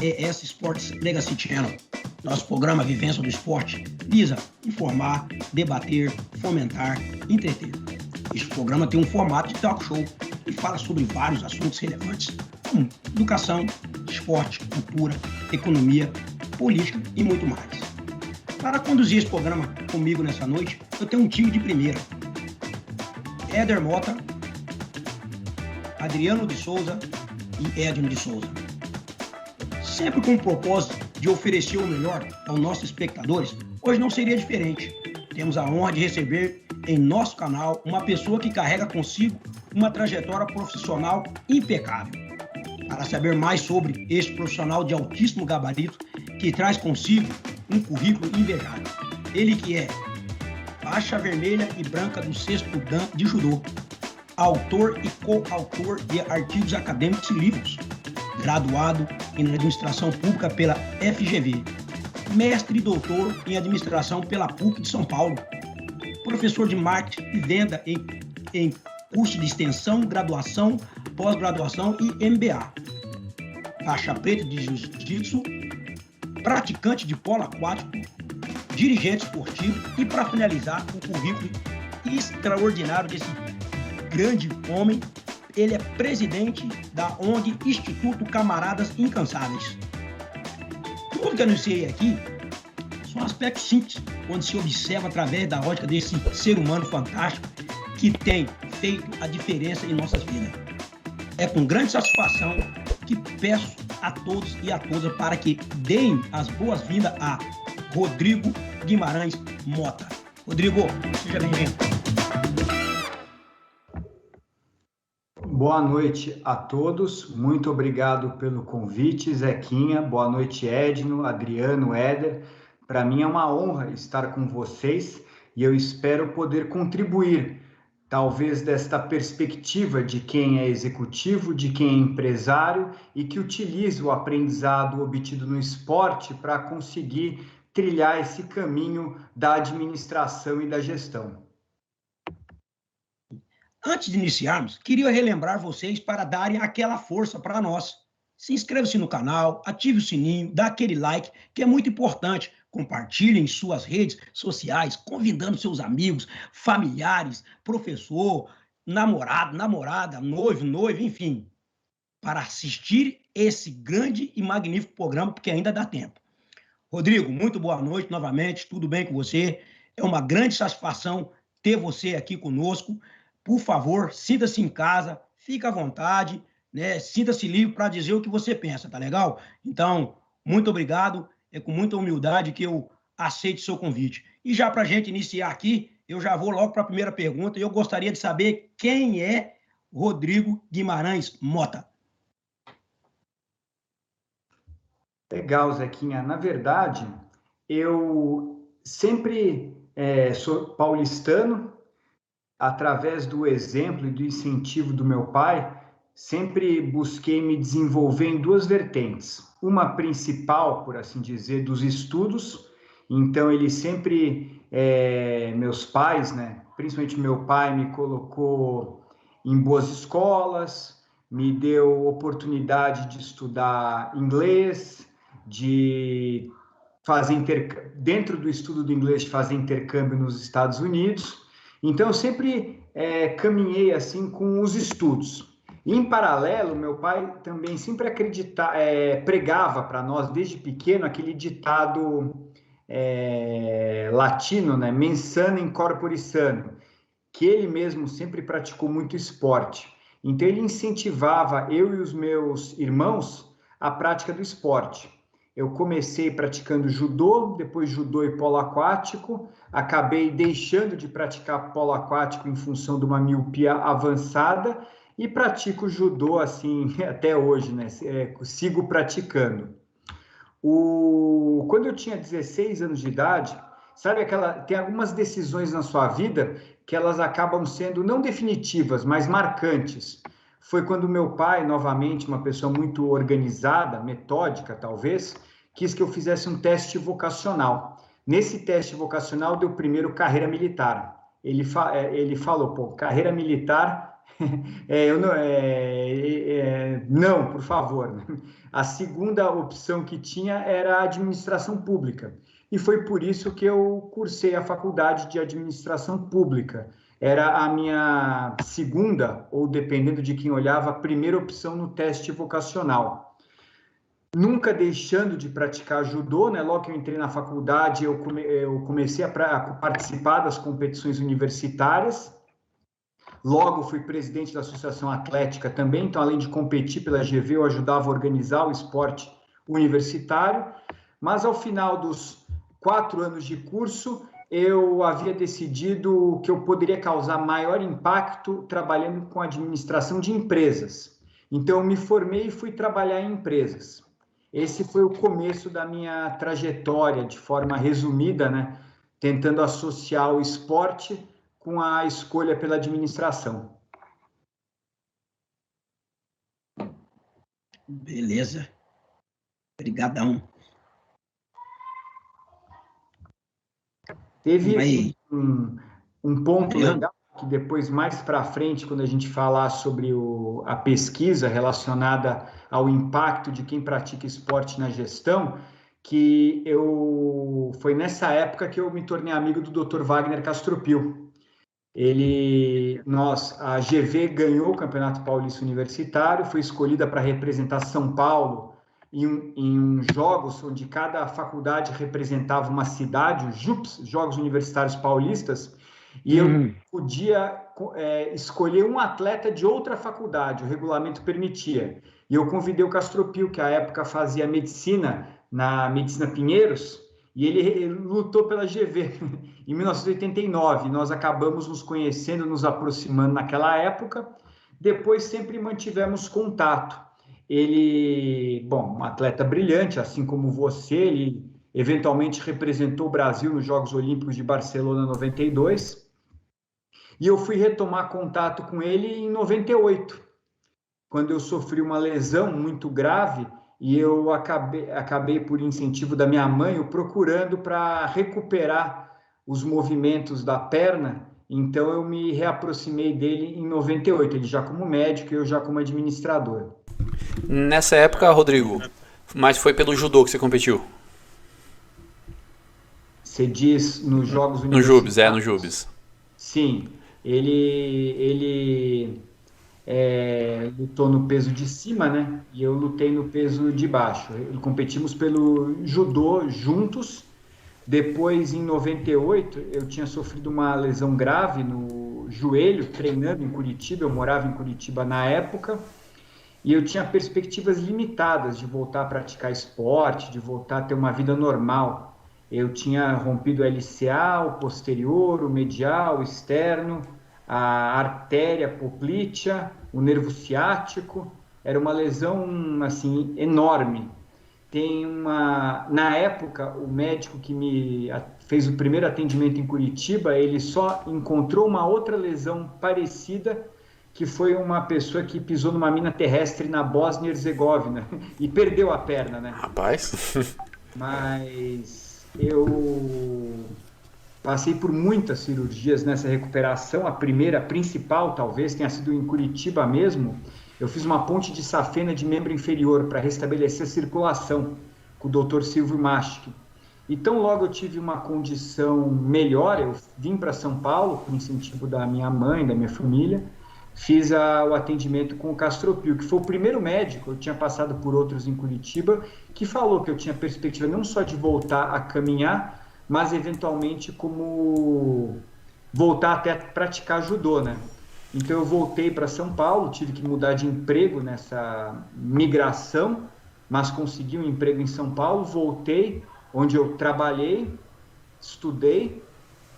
AES Sports Legacy Channel. Nosso programa Vivência do Esporte visa informar, debater, fomentar, entreter. Este programa tem um formato de talk show e fala sobre vários assuntos relevantes, como educação, esporte, cultura, economia, política e muito mais. Para conduzir esse programa comigo nessa noite, eu tenho um time de primeira. Éder Mota, Adriano de Souza e Edno de Souza. Sempre com o propósito de oferecer o melhor aos nossos espectadores, hoje não seria diferente. Temos a honra de receber em nosso canal uma pessoa que carrega consigo uma trajetória profissional impecável. Para saber mais sobre este profissional de altíssimo gabarito que traz consigo um currículo invejável. Ele que é faixa vermelha e branca do 6º Dan de judô, autor e coautor de artigos acadêmicos e livros, graduado em administração pública pela FGV, mestre e doutor em administração pela PUC de São Paulo, professor de marketing e venda em curso de extensão, graduação, pós-graduação e MBA, faixa preta de jiu-jitsu, praticante de polo aquático, dirigente esportivo e, para finalizar, o currículo extraordinário desse grande homem. Ele é presidente da ONG Instituto Camaradas Incansáveis. Tudo que eu anunciei aqui são aspectos simples, quando se observa através da ótica desse ser humano fantástico que tem feito a diferença em nossas vidas. É com grande satisfação que peço a todos e a todas para que deem as boas-vindas a Rodrigo Guimarães Mota. Rodrigo, seja bem-vindo. Boa noite a todos, muito obrigado pelo convite, Zequinha, boa noite, Edno, Adriano, Éder. Para mim é uma honra estar com vocês e eu espero poder contribuir, talvez desta perspectiva de quem é executivo, de quem é empresário e que utiliza o aprendizado obtido no esporte para conseguir trilhar esse caminho da administração e da gestão. Antes de iniciarmos, queria relembrar vocês para darem aquela força para nós. Se inscreva-se no canal, ative o sininho, dá aquele like, que é muito importante. Compartilhem em suas redes sociais, convidando seus amigos, familiares, professor, namorado, namorada, noivo, noiva, enfim, para assistir esse grande e magnífico programa, porque ainda dá tempo. Rodrigo, muito boa noite novamente, tudo bem com você? É uma grande satisfação ter você aqui conosco. Por favor, sinta-se em casa, fique à vontade, né? Sinta-se livre para dizer o que você pensa, tá legal? Então, muito obrigado, é com muita humildade que eu aceito o seu convite. E já para a gente iniciar aqui, eu já vou logo para a primeira pergunta e eu gostaria de saber quem é Rodrigo Guimarães Mota. Legal, Zequinha. Na verdade, eu sempre sou paulistano. Através do exemplo e do incentivo do meu pai, sempre busquei me desenvolver em duas vertentes. Uma principal, por assim dizer, dos estudos. Então, ele sempre, meus pais, né, principalmente meu pai, me colocou em boas escolas, me deu oportunidade de estudar inglês, de fazer dentro do estudo do inglês, de fazer intercâmbio nos Estados Unidos. Então, eu sempre caminhei assim com os estudos. E, em paralelo, meu pai também sempre pregava para nós, desde pequeno, aquele ditado latino, né? Mens sana in corpore sano, que ele mesmo sempre praticou muito esporte. Então, ele incentivava eu e os meus irmãos a prática do esporte. Eu comecei praticando judô, depois judô e polo aquático, acabei deixando de praticar polo aquático em função de uma miopia avançada e pratico judô assim até hoje, né? Sigo praticando. Quando eu tinha 16 anos de idade, sabe tem algumas decisões na sua vida que elas acabam sendo não definitivas, mas marcantes. Foi quando meu pai, novamente, uma pessoa muito organizada, metódica talvez, quis que eu fizesse um teste vocacional. Nesse teste vocacional deu primeiro carreira militar. Ele falou, pô, carreira militar, não, por favor. A segunda opção que tinha era a administração pública. E foi por isso que eu cursei a faculdade de administração pública. Era a minha segunda, ou dependendo de quem olhava, a primeira opção no teste vocacional. Nunca deixando de praticar judô, né? Logo que eu entrei na faculdade, eu comecei a participar das competições universitárias. Logo fui presidente da Associação Atlética também, então além de competir pela GV, eu ajudava a organizar o esporte universitário. Mas ao final dos 4 anos de curso, eu havia decidido que eu poderia causar maior impacto trabalhando com administração de empresas. Então eu me formei e fui trabalhar em empresas. Esse foi o começo da minha trajetória, de forma resumida, né? Tentando associar o esporte com a escolha pela administração. Beleza. Obrigadão. Teve um ponto legal que depois, mais para frente, quando a gente falar sobre a pesquisa relacionada ao impacto de quem pratica esporte na gestão, que foi nessa época que eu me tornei amigo do Dr. Wagner Castropil. A GV ganhou o Campeonato Paulista Universitário, foi escolhida para representar São Paulo em jogos onde cada faculdade representava uma cidade, os JUPs, Jogos Universitários Paulistas, e eu podia escolher um atleta de outra faculdade, o regulamento permitia. E eu convidei o Castropil, que à época fazia medicina na Medicina Pinheiros, e ele lutou pela GV em 1989. Nós acabamos nos conhecendo, nos aproximando naquela época. Depois sempre mantivemos contato. Ele, um atleta brilhante, assim como você, ele eventualmente representou o Brasil nos Jogos Olímpicos de Barcelona 92. E eu fui retomar contato com ele em 98, quando eu sofri uma lesão muito grave. E eu acabei, por incentivo da minha mãe, o procurando para recuperar os movimentos da perna. Então, eu me reaproximei dele em 98, ele já como médico e eu já como administrador. Nessa época, Rodrigo, mas foi pelo judô que você competiu? Você diz nos Jogos Universitários? No JUBES, no JUBES. Sim, ele lutou no peso de cima, né? E eu lutei no peso de baixo. Competimos pelo judô juntos. Depois, em 98, eu tinha sofrido uma lesão grave no joelho, treinando em Curitiba. Eu morava em Curitiba na época. E eu tinha perspectivas limitadas de voltar a praticar esporte, de voltar a ter uma vida normal. Eu tinha rompido o LCA, o posterior, o medial, o externo, a artéria poplítea, o nervo ciático. Era uma lesão assim enorme. Na época, o médico que me fez o primeiro atendimento em Curitiba, ele só encontrou uma outra lesão parecida, que foi uma pessoa que pisou numa mina terrestre na Bósnia e Herzegovina e perdeu a perna, né? Rapaz. Mas eu passei por muitas cirurgias nessa recuperação. A primeira, principal, talvez tenha sido em Curitiba mesmo. Eu fiz uma ponte de safena de membro inferior para restabelecer a circulação com o Dr. Silvio Machik. Então, logo eu tive uma condição melhor, eu vim para São Paulo, por incentivo da minha mãe, da minha família, fiz o atendimento com o Castropil, que foi o primeiro médico, eu tinha passado por outros em Curitiba, que falou que eu tinha perspectiva não só de voltar a caminhar, mas eventualmente como voltar até a praticar judô, né? Então eu voltei para São Paulo, tive que mudar de emprego nessa migração, mas consegui um emprego em São Paulo, voltei, onde eu trabalhei, estudei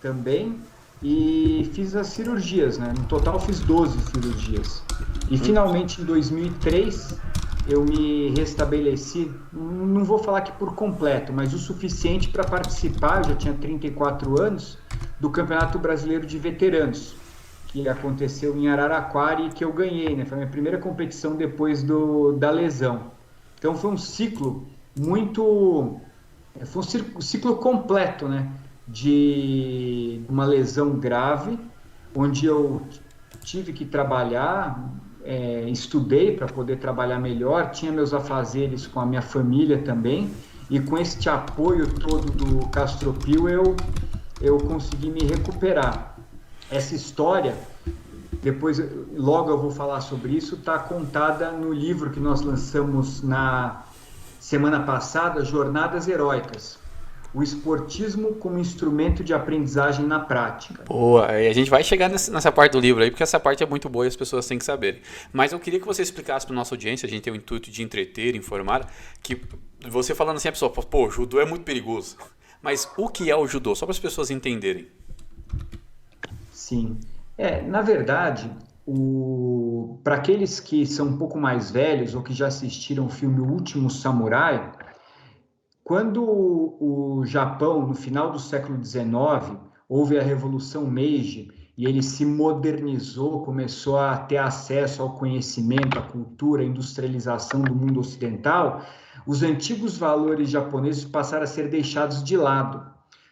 também e fiz as cirurgias, né? No total fiz 12 cirurgias. E finalmente em 2003 eu me restabeleci, não vou falar que por completo, mas o suficiente para participar, eu já tinha 34 anos, do Campeonato Brasileiro de Veteranos, que aconteceu em Araraquara e que eu ganhei, né? Foi a minha primeira competição depois da lesão. Então foi um ciclo foi um ciclo completo, né? De uma lesão grave, onde eu tive que trabalhar, estudei para poder trabalhar melhor, tinha meus afazeres com a minha família também, e com este apoio todo do Castropil eu consegui me recuperar. Essa história, depois logo eu vou falar sobre isso, está contada no livro que nós lançamos na semana passada, Jornadas Heróicas. O esportismo como instrumento de aprendizagem na prática. Boa, e a gente vai chegar nessa parte do livro aí, porque essa parte é muito boa e as pessoas têm que saber. Mas eu queria que você explicasse para nossa audiência, a gente tem o intuito de entreter, informar, que você falando assim, a pessoa, pô, judô é muito perigoso. Mas o que é o judô? Só para as pessoas entenderem. Sim, na verdade, para aqueles que são um pouco mais velhos ou que já assistiram o filme O Último Samurai, quando o Japão, no final do século XIX, houve a Revolução Meiji e ele se modernizou, começou a ter acesso ao conhecimento, à cultura, à industrialização do mundo ocidental, os antigos valores japoneses passaram a ser deixados de lado.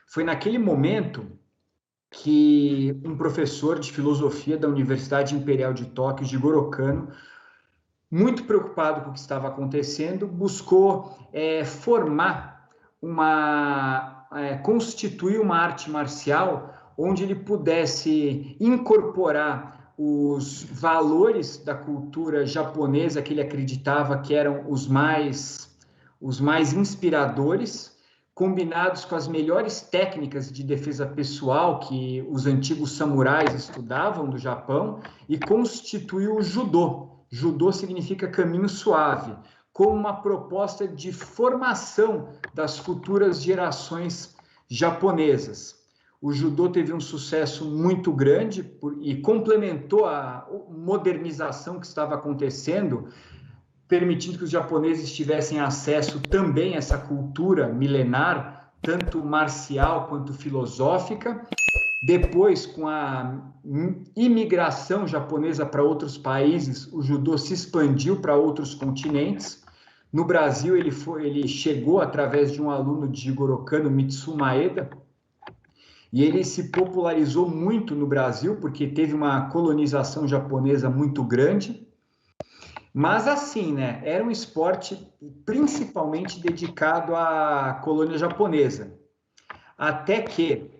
Foi naquele momento que um professor de filosofia da Universidade Imperial de Tóquio, Jigoro Kano, muito preocupado com o que estava acontecendo, buscou constituir uma arte marcial onde ele pudesse incorporar os valores da cultura japonesa que ele acreditava que eram os mais inspiradores, combinados com as melhores técnicas de defesa pessoal que os antigos samurais estudavam do Japão, e constituiu o judô. Judô significa caminho suave, como uma proposta de formação das futuras gerações japonesas. O judô teve um sucesso muito grande e complementou a modernização que estava acontecendo, permitindo que os japoneses tivessem acesso também a essa cultura milenar, tanto marcial quanto filosófica. Depois, com a imigração japonesa para outros países, o judô se expandiu para outros continentes. No Brasil, ele chegou através de um aluno de Jigoro Kano, Mitsu Maeda, e ele se popularizou muito no Brasil, porque teve uma colonização japonesa muito grande. Mas assim, né, era um esporte principalmente dedicado à colônia japonesa. Até que,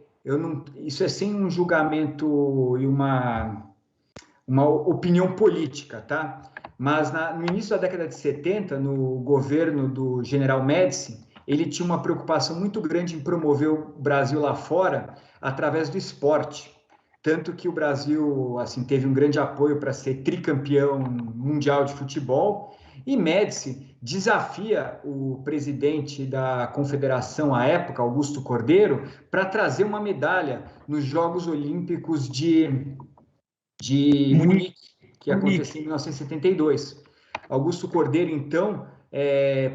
isso é sem um julgamento e uma opinião política, tá? Mas no início da década de 70, no governo do General Médici, ele tinha uma preocupação muito grande em promover o Brasil lá fora através do esporte. Tanto que o Brasil teve um grande apoio para ser tricampeão mundial de futebol, e Médici desafia o presidente da confederação à época, Augusto Cordeiro, para trazer uma medalha nos Jogos Olímpicos de Munique, que aconteceu em 1972. Augusto Cordeiro, então,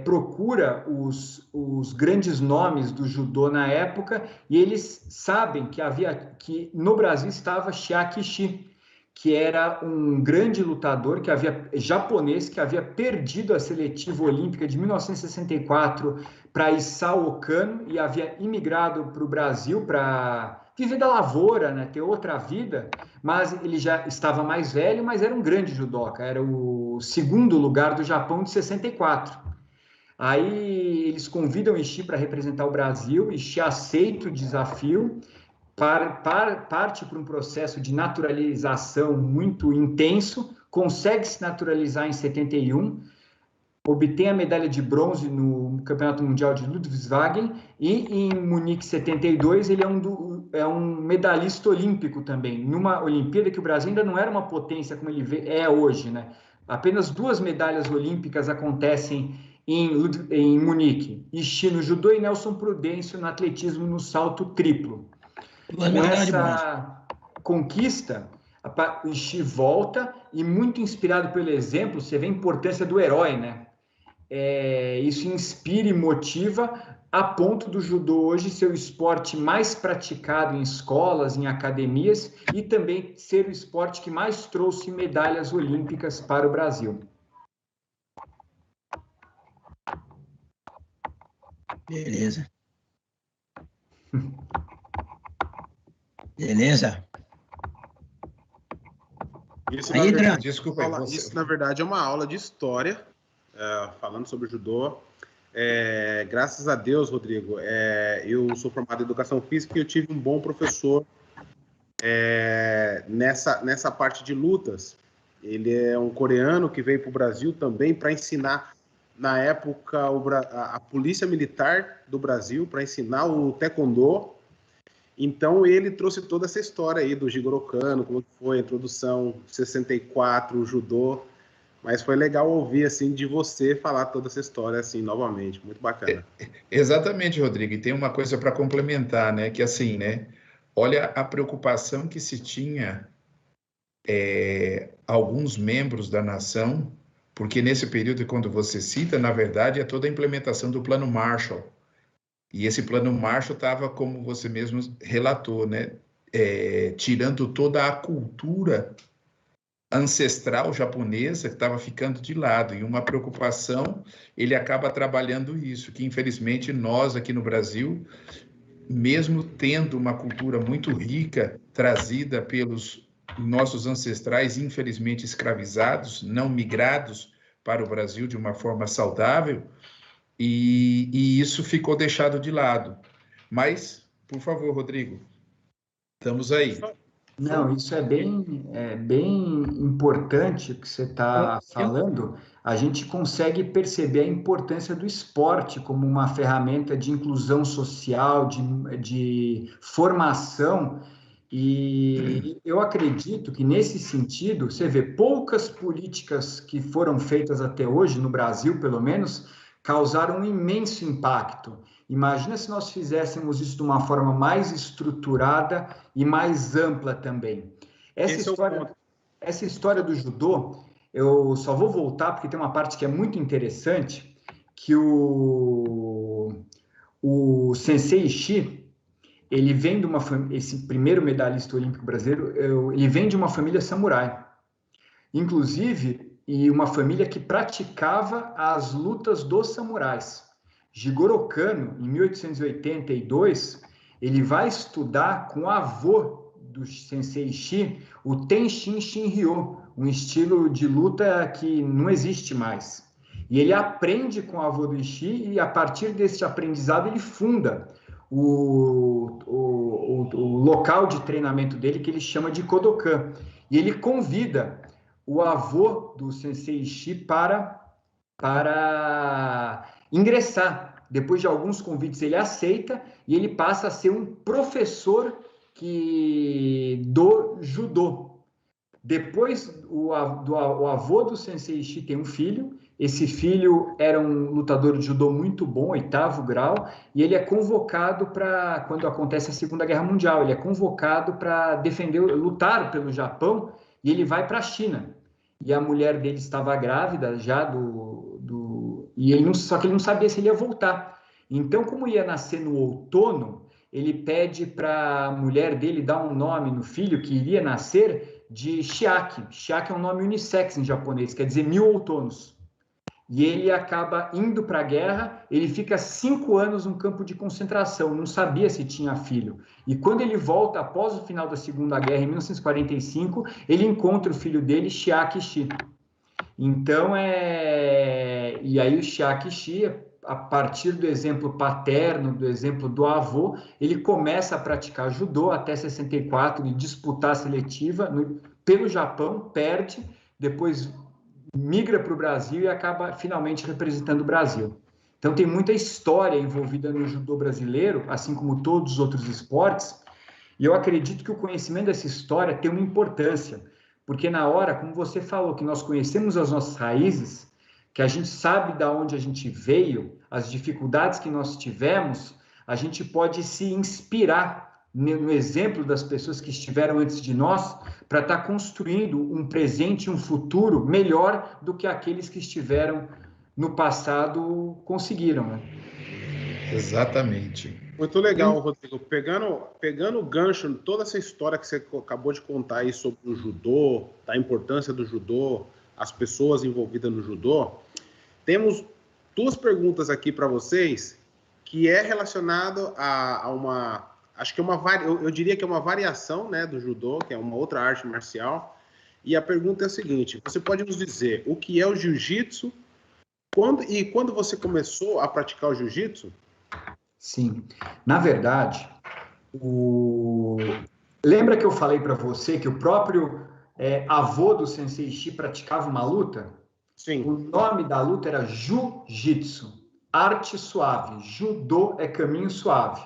procura os grandes nomes do judô na época, e eles sabem que no Brasil estava Chiaki Ishii, que era um grande lutador japonês que havia perdido a seletiva olímpica de 1964 para Isao Okano e havia imigrado para o Brasil para viver da lavoura, né, ter outra vida, mas ele já estava mais velho, mas era um grande judoca, era o segundo lugar do Japão de 64. Aí eles convidam Ishii para representar o Brasil, Ishii aceita o desafio, parte para um processo de naturalização muito intenso, consegue se naturalizar em 71, obtém a medalha de bronze no Campeonato Mundial de Ludwigshafen, e em Munique 72 ele é um medalhista olímpico também, numa Olimpíada que o Brasil ainda não era uma potência como ele é hoje, né? Apenas 2 medalhas olímpicas acontecem em Munique, Ishii no judô e Nelson Prudêncio no atletismo no salto triplo. Com essa conquista, o Ishii volta e, muito inspirado pelo exemplo, você vê a importância do herói, né? Isso inspira e motiva a ponto do judô hoje ser o esporte mais praticado em escolas, em academias e também ser o esporte que mais trouxe medalhas olímpicas para o Brasil. Beleza. Beleza. Isso, Aí, desculpa, isso na verdade é uma aula de história, falando sobre judô. Graças a Deus, Rodrigo, eu sou formado em educação física e eu tive um bom professor nessa parte de lutas. Ele é um coreano que veio para o Brasil também para ensinar, na época, a polícia militar do Brasil, para ensinar o taekwondo. Então, ele trouxe toda essa história aí do Jigoro Kano, como foi a introdução, 64, o judô. Mas foi legal ouvir, assim, de você falar toda essa história, assim, novamente. Muito bacana. Exatamente, Rodrigo. E tem uma coisa para complementar, né? Que, assim, né? Olha a preocupação que se tinha alguns membros da nação, porque nesse período, quando você cita, na verdade, é toda a implementação do Plano Marshall. E esse Plano Marshall estava, como você mesmo relatou, né? Tirando toda a cultura ancestral japonesa que estava ficando de lado, e uma preocupação, ele acaba trabalhando isso, que infelizmente nós aqui no Brasil, mesmo tendo uma cultura muito rica, trazida pelos nossos ancestrais, infelizmente escravizados, não migrados para o Brasil de uma forma saudável, e isso ficou deixado de lado. Mas, por favor, Rodrigo, estamos aí. Não, isso é bem importante o que você está falando. A gente consegue perceber a importância do esporte como uma ferramenta de inclusão social, de formação. E eu acredito que, nesse sentido, você vê poucas políticas que foram feitas até hoje, no Brasil, pelo menos, causaram um imenso impacto. Imagina se nós fizéssemos isso de uma forma mais estruturada e mais ampla também. Essa história do judô, eu só vou voltar porque tem uma parte que é muito interessante, que o Sensei Ishii, ele vem de uma família, esse primeiro medalhista olímpico brasileiro, ele vem de uma família samurai. Inclusive, e uma família que praticava as lutas dos samurais. Jigoro Kano, em 1882, ele vai estudar com o avô do Sensei Ishii, o Tenshin Shinryo, um estilo de luta que não existe mais. E ele aprende com o avô do Ishii e, a partir desse aprendizado, ele funda o local de treinamento dele, que ele chama de Kodokan. E ele convida o avô do Sensei Ishii para ingressar. Depois de alguns convites, ele aceita e ele passa a ser um professor do judô. Depois, o avô do Sensei Ishii tem um filho. Esse filho era um lutador de judô muito bom, 8º grau, e ele é convocado para, quando acontece a Segunda Guerra Mundial, ele é convocado para lutar pelo Japão, e ele vai para a China. E a mulher dele estava grávida já só que ele não sabia se ele ia voltar. Então, como ia nascer no outono, ele pede para a mulher dele dar um nome no filho que iria nascer de Chiaki. Chiaki é um nome unissex em japonês, quer dizer 1000 outonos. E ele acaba indo para a guerra, ele fica 5 anos no campo de concentração, não sabia se tinha filho. E quando ele volta, após o final da Segunda Guerra, em 1945, ele encontra o filho dele, Chiaki Ishii. Então, e aí o Chiaki Ishii, a partir do exemplo paterno, do exemplo do avô, ele começa a praticar judô até 64 e disputar a seletiva pelo Japão, perde, depois migra para o Brasil e acaba finalmente representando o Brasil. Então tem muita história envolvida no judô brasileiro, assim como todos os outros esportes, e eu acredito que o conhecimento dessa história tem uma importância, porque na hora, como você falou, que nós conhecemos as nossas raízes, que a gente sabe da onde a gente veio, as dificuldades que nós tivemos, a gente pode se inspirar no exemplo das pessoas que estiveram antes de nós para estar construindo um presente e um futuro melhor do que aqueles que estiveram no passado conseguiram, né? Exatamente. Muito legal, Rodrigo. Pegando o gancho, toda essa história que você acabou de contar aí sobre o judô, da importância do judô, as pessoas envolvidas no judô, temos duas perguntas aqui para vocês que é relacionado a uma, acho que eu diria que é uma variação, né, do judô, que é uma outra arte marcial. E a pergunta é a seguinte: você pode nos dizer o que é o jiu-jitsu quando você começou a praticar o jiu-jitsu? Sim, na verdade, lembra que eu falei para você que o próprio avô do Sensei Shi praticava uma luta? Sim. O nome da luta era Jiu-Jitsu, arte suave. Judô é caminho suave.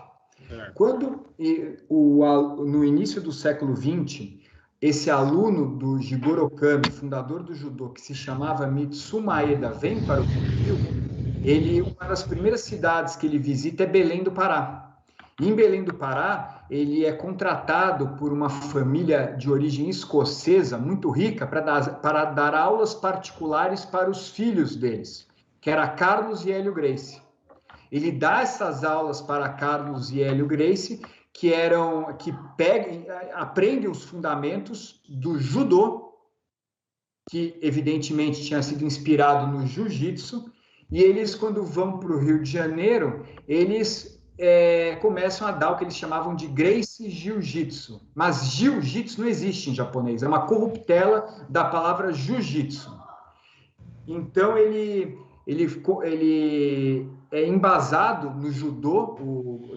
Quando, no início do século XX, esse aluno do Jigoro Kami, fundador do judô, que se chamava Mitsu Maeda, vem para o Brasil, uma das primeiras cidades que ele visita é Belém do Pará. Em Belém do Pará, ele é contratado por uma família de origem escocesa, muito rica, para dar aulas particulares para os filhos deles, que era Carlos e Hélio Gracie. Ele dá essas aulas para Carlos e Hélio Gracie, que aprendem os fundamentos do judô, que evidentemente tinha sido inspirado no jiu-jitsu, e eles, quando vão para o Rio de Janeiro, eles começam a dar o que eles chamavam de Gracie Jiu-Jitsu. Mas Jiu-Jitsu não existe em japonês, é uma corruptela da palavra Jiu-Jitsu. Então, ele é embasado no judô,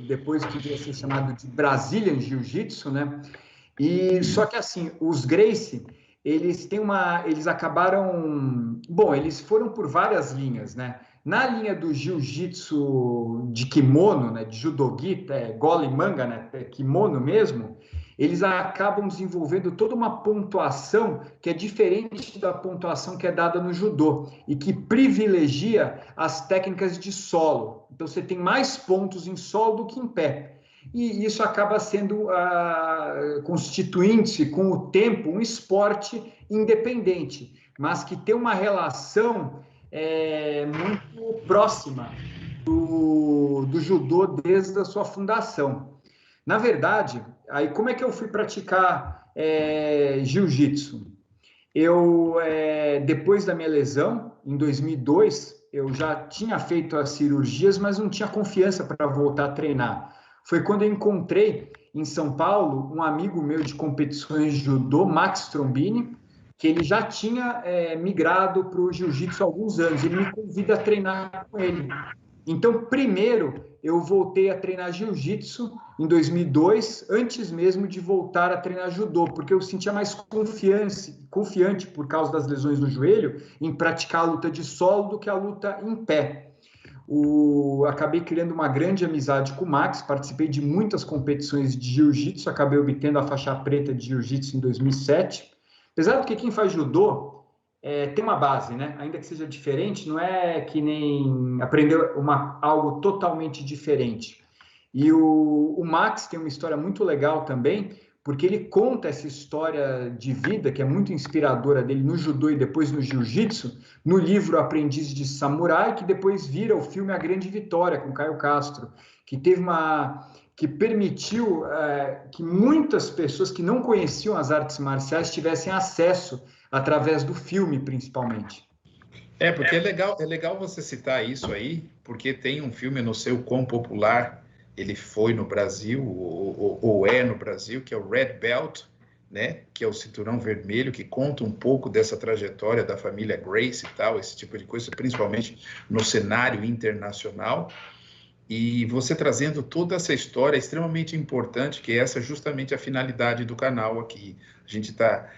depois que veio a ser chamado de Brazilian Jiu-Jitsu, né? Só que assim, os Gracie, eles acabaram... Bom, eles foram por várias linhas, né? Na linha do jiu-jitsu de kimono, né? De judogi, gola e manga, né? Kimono mesmo, eles acabam desenvolvendo toda uma pontuação que é diferente da pontuação que é dada no judô e que privilegia as técnicas de solo. Então, você tem mais pontos em solo do que em pé. E isso acaba sendo constituindo-se com o tempo um esporte independente, mas que tem uma relação muito próxima do judô desde a sua fundação. Na verdade, aí como é que eu fui praticar jiu-jitsu? Depois da minha lesão, em 2002, eu já tinha feito as cirurgias, mas não tinha confiança para voltar a treinar. Foi quando eu encontrei em São Paulo um amigo meu de competições de judô, Max Trombini, que ele já tinha migrado para o jiu-jitsu há alguns anos. Ele me convida a treinar com ele. Então, primeiro, eu voltei a treinar jiu-jitsu em 2002, antes mesmo de voltar a treinar judô, porque eu sentia mais confiante por causa das lesões no joelho, em praticar a luta de solo do que a luta em pé. Acabei criando uma grande amizade com o Max, participei de muitas competições de jiu-jitsu, acabei obtendo a faixa preta de jiu-jitsu em 2007. Apesar de que quem faz judô tem uma base, né? Ainda que seja diferente, não é que nem aprender algo totalmente diferente. E o Max tem uma história muito legal também, porque ele conta essa história de vida, que é muito inspiradora dele no judô e depois no jiu-jitsu, no livro Aprendiz de Samurai, que depois vira o filme A Grande Vitória, com Caio Castro, que permitiu que muitas pessoas que não conheciam as artes marciais tivessem acesso através do filme, principalmente. Porque é legal você citar isso aí, porque tem um filme, não sei o quão popular ele foi no Brasil, ou é no Brasil, que é o Red Belt, né? Que é o cinturão vermelho, que conta um pouco dessa trajetória da família Gracie e tal, esse tipo de coisa, principalmente no cenário internacional. E você trazendo toda essa história extremamente importante, que é essa justamente a finalidade do canal aqui. A gente está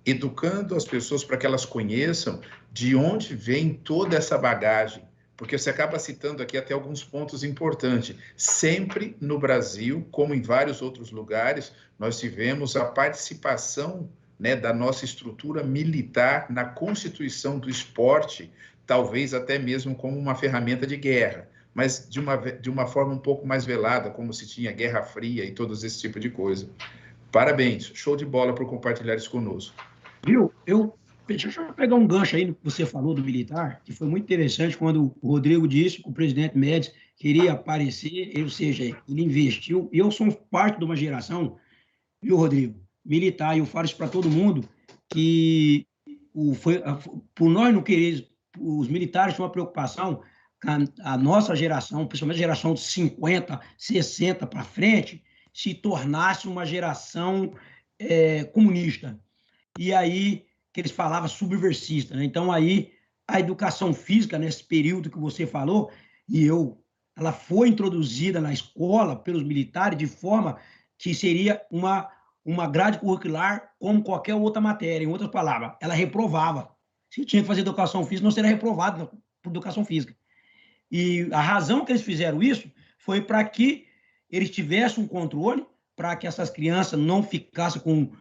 educando as pessoas para que elas conheçam de onde vem toda essa bagagem, porque você acaba citando aqui até alguns pontos importantes. Sempre no Brasil, como em vários outros lugares, nós tivemos a participação, né, da nossa estrutura militar na constituição do esporte, talvez até mesmo como uma ferramenta de guerra, mas de uma forma um pouco mais velada, como se tinha Guerra Fria e todos esse tipo de coisa. Parabéns, show de bola por compartilhar isso conosco. Viu? Deixa eu pegar um gancho aí no que você falou do militar, que foi muito interessante quando o Rodrigo disse que o presidente Médici queria aparecer, ou seja, ele investiu, e eu sou parte de uma geração, viu, Rodrigo, militar, e eu falo isso para todo mundo, que por nós não querer, os militares tinham uma preocupação, a nossa geração, principalmente a geração de 50, 60 para frente, se tornasse uma geração comunista. E aí, que eles falavam subversista, né? Então, aí, a educação física, nesse período que você falou, ela foi introduzida na escola pelos militares de forma que seria uma grade curricular como qualquer outra matéria. Em outras palavras, ela reprovava. Se tinha que fazer educação física, não seria reprovado por educação física. E a razão que eles fizeram isso foi para que eles tivessem um controle, para que essas crianças não ficassem com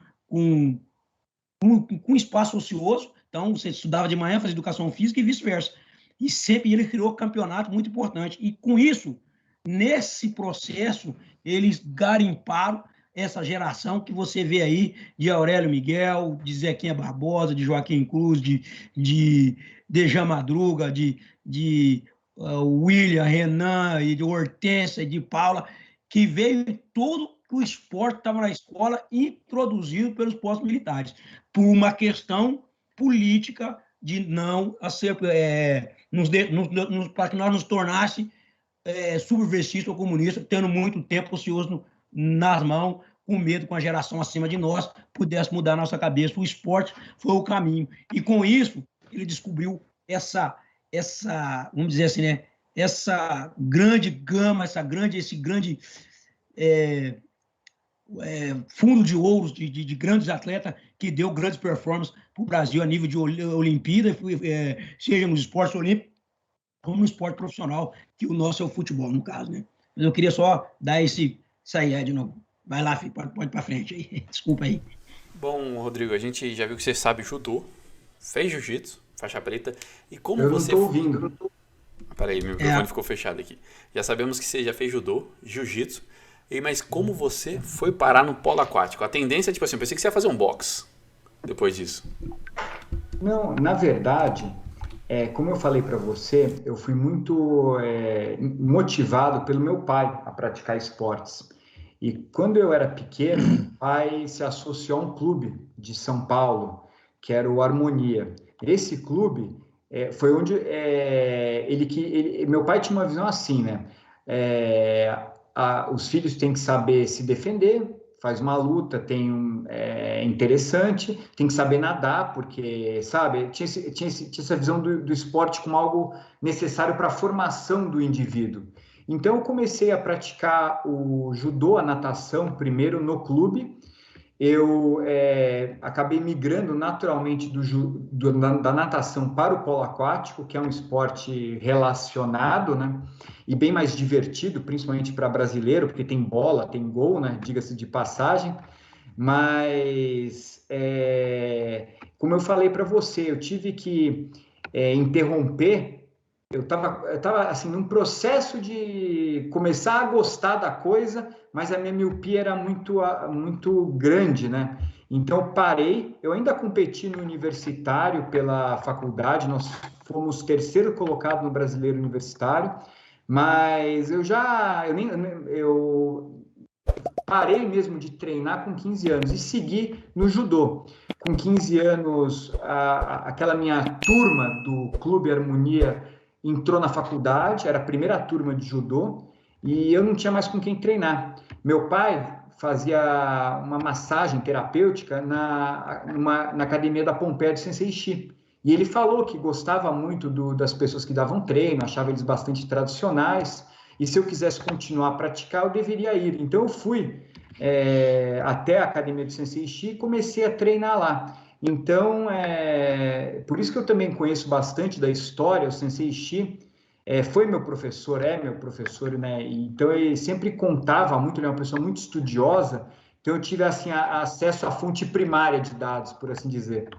espaço ocioso. Então, você estudava de manhã, fazia educação física e vice-versa. E sempre ele criou campeonato muito importante. E com isso, nesse processo, eles garimparam essa geração que você vê aí de Aurélio Miguel, de Zequinha Barbosa, de Joaquim Cruz, de Dejan Madruga, de William, Renan, e de Hortência, e de Paula, que veio em tudo que o esporte estava na escola, introduzido pelos postos militares, por uma questão política de não para que nós nos tornasse subversistas ou comunistas, tendo muito tempo ocioso nas mãos, com medo, com a geração acima de nós, pudesse mudar a nossa cabeça. O esporte foi o caminho. E com isso, ele descobriu vamos dizer assim, né, essa grande gama, esse grande fundo de ouros de grandes atletas que deu grandes performances para o Brasil a nível de Olimpíada, seja nos esportes olímpicos como no esporte profissional, que o nosso é o futebol, no caso, né? Mas eu queria só dar esse aí de novo. Vai lá, filho, pode para frente aí. Desculpa aí. Bom, Rodrigo, a gente já viu que você sabe judô, fez jiu-jitsu, faixa preta, e como eu você... Eu não estou ouvindo. Peraí, meu microfone ficou fechado aqui. Já sabemos que você já fez judô, jiu-jitsu, mas como você foi parar no polo aquático? A tendência é, tipo assim, eu pensei que você ia fazer um boxe depois disso. Não, na verdade, como eu falei para você, eu fui muito motivado pelo meu pai a praticar esportes. E quando eu era pequeno, meu pai se associou a um clube de São Paulo, que era o Harmonia. Esse clube foi onde meu pai tinha uma visão assim, né? Os filhos têm que saber se defender, faz uma luta, interessante, tem que saber nadar, porque, sabe, tinha essa visão do esporte como algo necessário para a formação do indivíduo. Então, eu comecei a praticar o judô, a natação, primeiro no clube. Eu acabei migrando naturalmente da natação para o polo aquático, que é um esporte relacionado, né? E bem mais divertido, principalmente para brasileiro, porque tem bola, tem gol, né? Diga-se de passagem. Mas, como eu falei para você, eu tive que interromper. Eu estava assim, num processo de começar a gostar da coisa, mas a minha miopia era muito grande, né? Então, eu parei. Eu ainda competi no universitário pela faculdade, nós fomos terceiro colocado no Brasileiro Universitário, mas eu parei mesmo de treinar com 15 anos e segui no judô. Com 15 anos, aquela minha turma do Clube Harmonia entrou na faculdade, era a primeira turma de judô, e eu não tinha mais com quem treinar. Meu pai fazia uma massagem terapêutica na academia da Pompeia de Sensei Shi. E ele falou que gostava muito das pessoas que davam treino, achava eles bastante tradicionais, e se eu quisesse continuar a praticar, eu deveria ir. Então, eu fui até a academia do Sensei Shi e comecei a treinar lá. Então, por isso que eu também conheço bastante da história. O Sensei Shi foi meu professor, meu professor, né? Então, ele sempre contava muito, ele é uma pessoa muito estudiosa, então eu tive assim, acesso à fonte primária de dados, por assim dizer.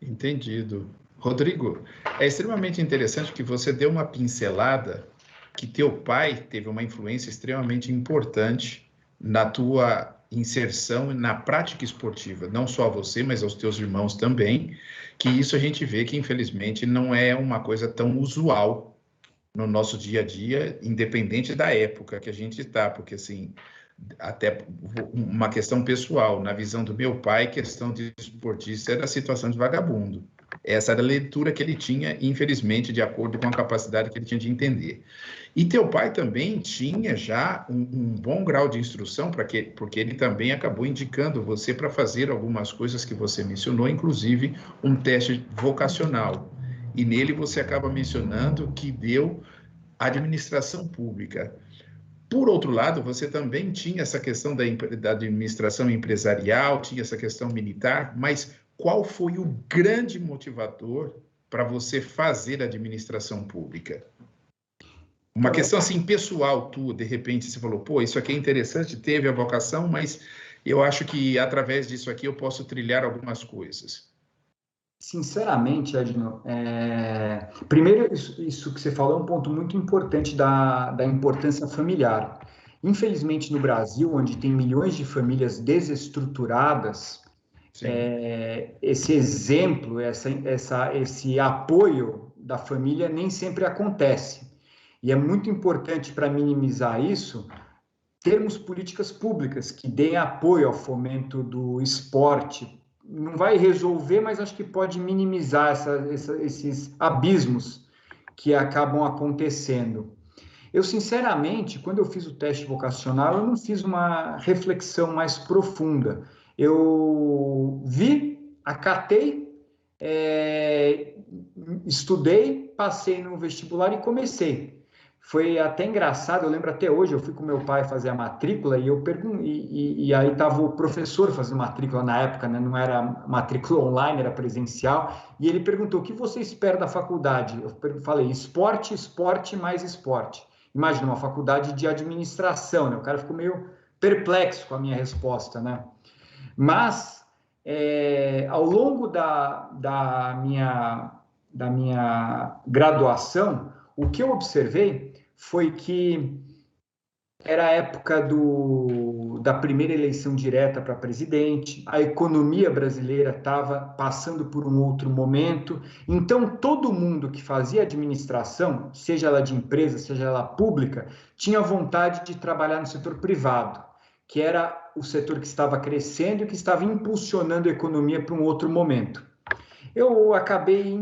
Entendido. Rodrigo, é extremamente interessante que você deu uma pincelada que teu pai teve uma influência extremamente importante na tua inserção na prática esportiva, não só a você, mas aos teus irmãos também, que isso a gente vê que, infelizmente, não é uma coisa tão usual no nosso dia a dia, independente da época que a gente está, porque, assim, até uma questão pessoal, na visão do meu pai, questão de esportista era a situação de vagabundo. Essa era a leitura que ele tinha, infelizmente, de acordo com a capacidade que ele tinha de entender. E teu pai também tinha já um bom grau de instrução, porque ele também acabou indicando você para fazer algumas coisas que você mencionou, inclusive um teste vocacional. E nele você acaba mencionando que deu administração pública. Por outro lado, você também tinha essa questão da administração empresarial, tinha essa questão militar, mas qual foi o grande motivador para você fazer administração pública? Uma questão assim pessoal tua, de repente você falou, pô, isso aqui é interessante, teve a vocação, mas eu acho que através disso aqui eu posso trilhar algumas coisas. Sinceramente, Edno, primeiro, isso que você falou é um ponto muito importante da importância familiar. Infelizmente, no Brasil, onde tem milhões de famílias desestruturadas, esse exemplo, esse apoio da família nem sempre acontece. E é muito importante, para minimizar isso, termos políticas públicas que deem apoio ao fomento do esporte. Não vai resolver, mas acho que pode minimizar esses abismos que acabam acontecendo. Eu, sinceramente, quando eu fiz o teste vocacional, eu não fiz uma reflexão mais profunda. Eu vi, acatei, estudei, passei no vestibular e comecei. Foi até engraçado, eu lembro até hoje, eu fui com meu pai fazer a matrícula e aí estava o professor fazendo matrícula na época, né? Não era matrícula online, era presencial, e ele perguntou, o que você espera da faculdade? Eu falei, esporte, esporte, mais esporte. Imagina, uma faculdade de administração, né? O cara ficou meio perplexo com a minha resposta, né? Mas, ao longo da minha graduação, o que eu observei foi que era a época da primeira eleição direta para presidente, a economia brasileira estava passando por um outro momento, então todo mundo que fazia administração, seja ela de empresa, seja ela pública, tinha vontade de trabalhar no setor privado, que era o setor que estava crescendo e que estava impulsionando a economia para um outro momento. Eu acabei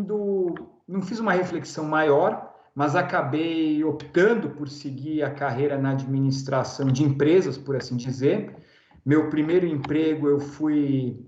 não fiz uma reflexão maior, mas acabei optando por seguir a carreira na administração de empresas, por assim dizer. Meu primeiro emprego, eu fui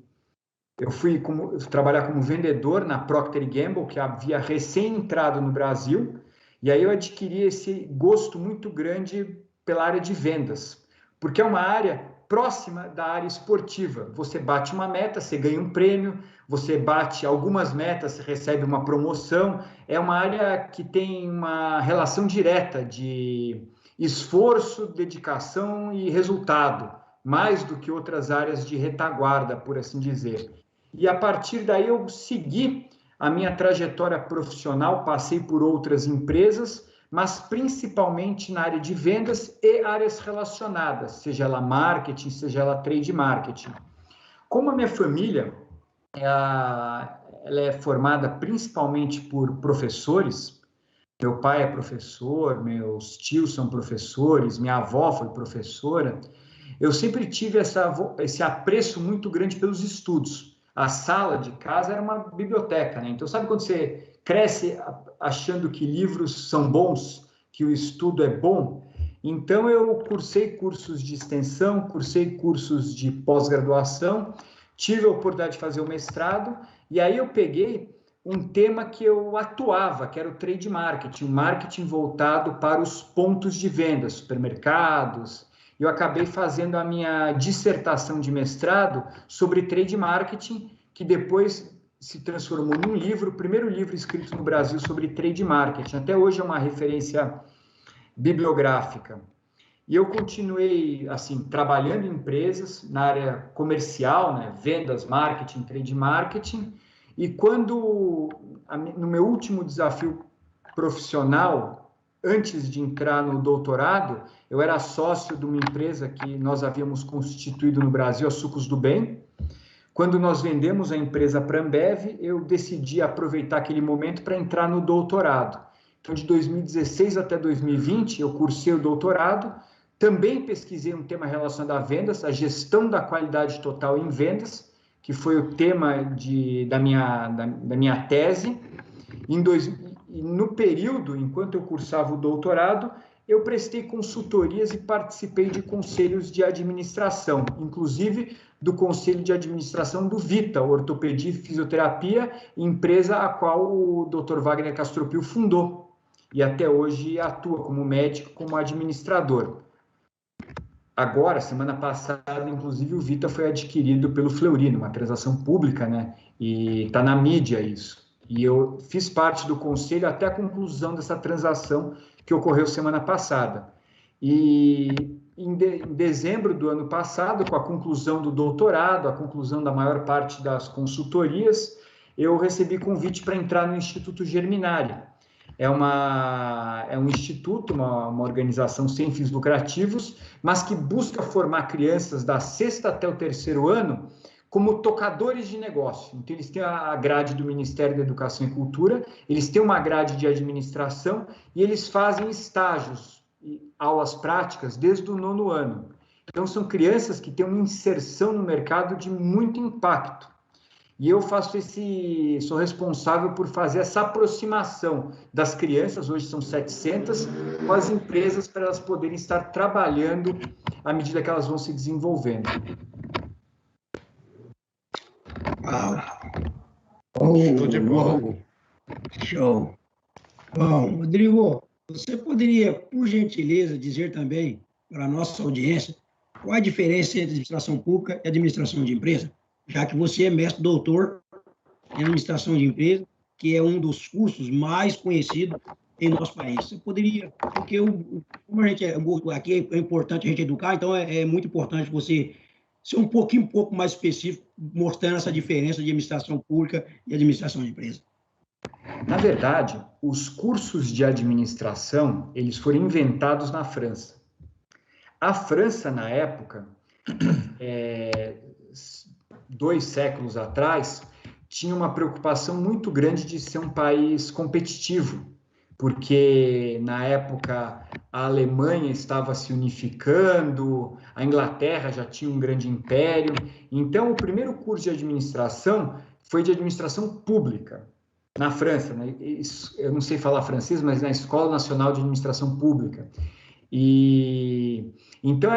trabalhar como vendedor na Procter & Gamble, que havia recém entrado no Brasil, e aí eu adquiri esse gosto muito grande pela área de vendas, porque é uma área próxima da área esportiva. Você bate uma meta, você ganha um prêmio, você bate algumas metas, você recebe uma promoção. É uma área que tem uma relação direta de esforço, dedicação e resultado, mais do que outras áreas de retaguarda, por assim dizer. E a partir daí eu segui a minha trajetória profissional, passei por outras empresas, mas principalmente na área de vendas e áreas relacionadas, seja ela marketing, seja ela trade marketing. Como a minha família ela é formada principalmente por professores, meu pai é professor, meus tios são professores, minha avó foi professora, eu sempre tive esse apreço muito grande pelos estudos. A sala de casa era uma biblioteca, né? Então, sabe quando você cresce achando que livros são bons, que o estudo é bom? Então, eu cursei cursos de extensão, cursei cursos de pós-graduação, tive a oportunidade de fazer o mestrado, e aí eu peguei um tema que eu atuava, que era o trade marketing, o marketing voltado para os pontos de venda, supermercados. Eu acabei fazendo a minha dissertação de mestrado sobre trade marketing, que depois se transformou num livro, o primeiro livro escrito no Brasil sobre trade marketing. Até hoje é uma referência bibliográfica. E eu continuei, assim, trabalhando em empresas na área comercial, né, vendas, marketing, trade marketing, E quando, no meu último desafio profissional, antes de entrar no doutorado, eu era sócio de uma empresa que nós havíamos constituído no Brasil, a Sucos do Bem. Quando nós vendemos a empresa para a Ambev, eu decidi aproveitar aquele momento para entrar no doutorado. Então, de 2016 até 2020, eu cursei o doutorado, também pesquisei um tema relacionado a vendas, a gestão da qualidade total em vendas, que foi o tema da minha tese. E no período, enquanto eu cursava o doutorado, eu prestei consultorias e participei de conselhos de administração, inclusive do conselho de administração do Vita, Ortopedia e Fisioterapia, empresa a qual o Dr. Wagner Castropil fundou, e até hoje atua como médico, como administrador. Agora, semana passada, inclusive, o Vita foi adquirido pelo Fleury, uma transação pública, né? E está na mídia isso. E eu fiz parte do conselho até a conclusão dessa transação que ocorreu semana passada. E em dezembro do ano passado, com a conclusão do doutorado, a conclusão da maior parte das consultorias, eu recebi convite para entrar no Instituto Germinari. É um instituto, uma organização sem fins lucrativos, mas que busca formar crianças da 6ª até o 3º ano como tocadores de negócio. Então, eles têm a grade do Ministério da Educação e Cultura, eles têm uma grade de administração e eles fazem estágios e aulas práticas desde o 9º ano. Então, são crianças que têm uma inserção no mercado de muito impacto. E eu sou responsável por fazer essa aproximação das crianças, hoje são 700, com as empresas para elas poderem estar trabalhando à medida que elas vão se desenvolvendo. Show de bola. Show. Bom, Rodrigo, você poderia, por gentileza, dizer também para a nossa audiência qual a diferença entre administração pública e administração de empresa? Já que você é mestre doutor em administração de empresa, que é um dos cursos mais conhecidos em nosso país. Você poderia, porque como a gente aqui é importante a gente educar, então é muito importante você ser um pouco mais específico, mostrando essa diferença de administração pública e administração de empresa. Na verdade, os cursos de administração, eles foram inventados na França. A França, na época, 2 séculos atrás, tinha uma preocupação muito grande de ser um país competitivo, porque na época a Alemanha estava se unificando, a Inglaterra já tinha um grande império. Então, o primeiro curso de administração foi de administração pública, na França, né? Eu não sei falar francês, mas na Escola Nacional de Administração Pública. E então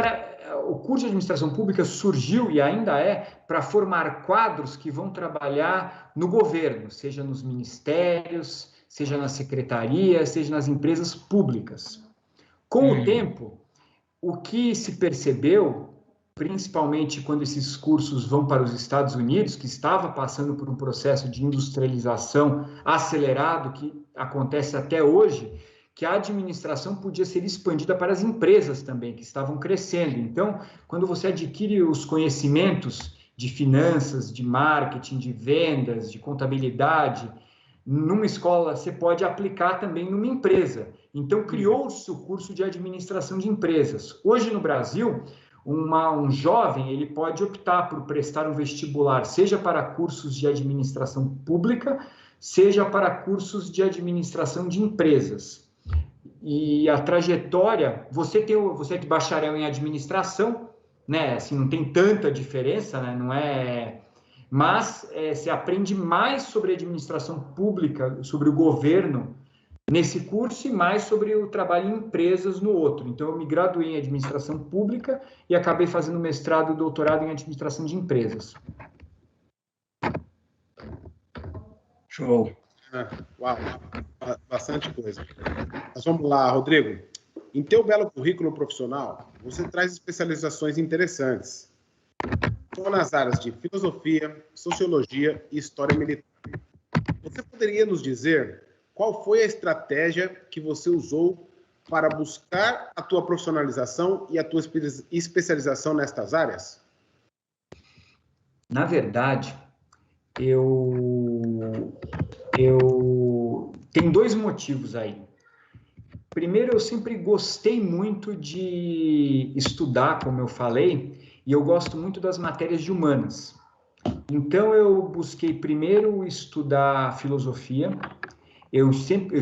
o curso de administração pública surgiu e ainda é para formar quadros que vão trabalhar no governo, seja nos ministérios, seja nas secretarias, seja nas empresas públicas. Com o tempo, o que se percebeu, principalmente quando esses cursos vão para os Estados Unidos, que estava passando por um processo de industrialização acelerado, que acontece até hoje, que a administração podia ser expandida para as empresas também, que estavam crescendo. Então, quando você adquire os conhecimentos de finanças, de marketing, de vendas, de contabilidade, numa escola, você pode aplicar também numa empresa. Então, criou-se o curso de administração de empresas. Hoje, no Brasil, um jovem ele pode optar por prestar um vestibular, seja para cursos de administração pública, seja para cursos de administração de empresas. E a trajetória, você é de bacharel em administração, né? Assim, não tem tanta diferença, né? Não é... Mas você aprende mais sobre administração pública, sobre o governo nesse curso e mais sobre o trabalho em empresas no outro. Então, eu me graduei em administração pública e acabei fazendo mestrado e doutorado em administração de empresas. Show. Uau, bastante coisa. Mas vamos lá, Rodrigo. Em teu belo currículo profissional, você traz especializações interessantes. Estou nas áreas de filosofia, sociologia e história militar. Você poderia nos dizer qual foi a estratégia que você usou para buscar a tua profissionalização e a tua especialização nestas áreas? Na verdade, Tem dois motivos aí. Primeiro, eu sempre gostei muito de estudar, como eu falei, e eu gosto muito das matérias de humanas. Então, eu busquei primeiro estudar filosofia. Eu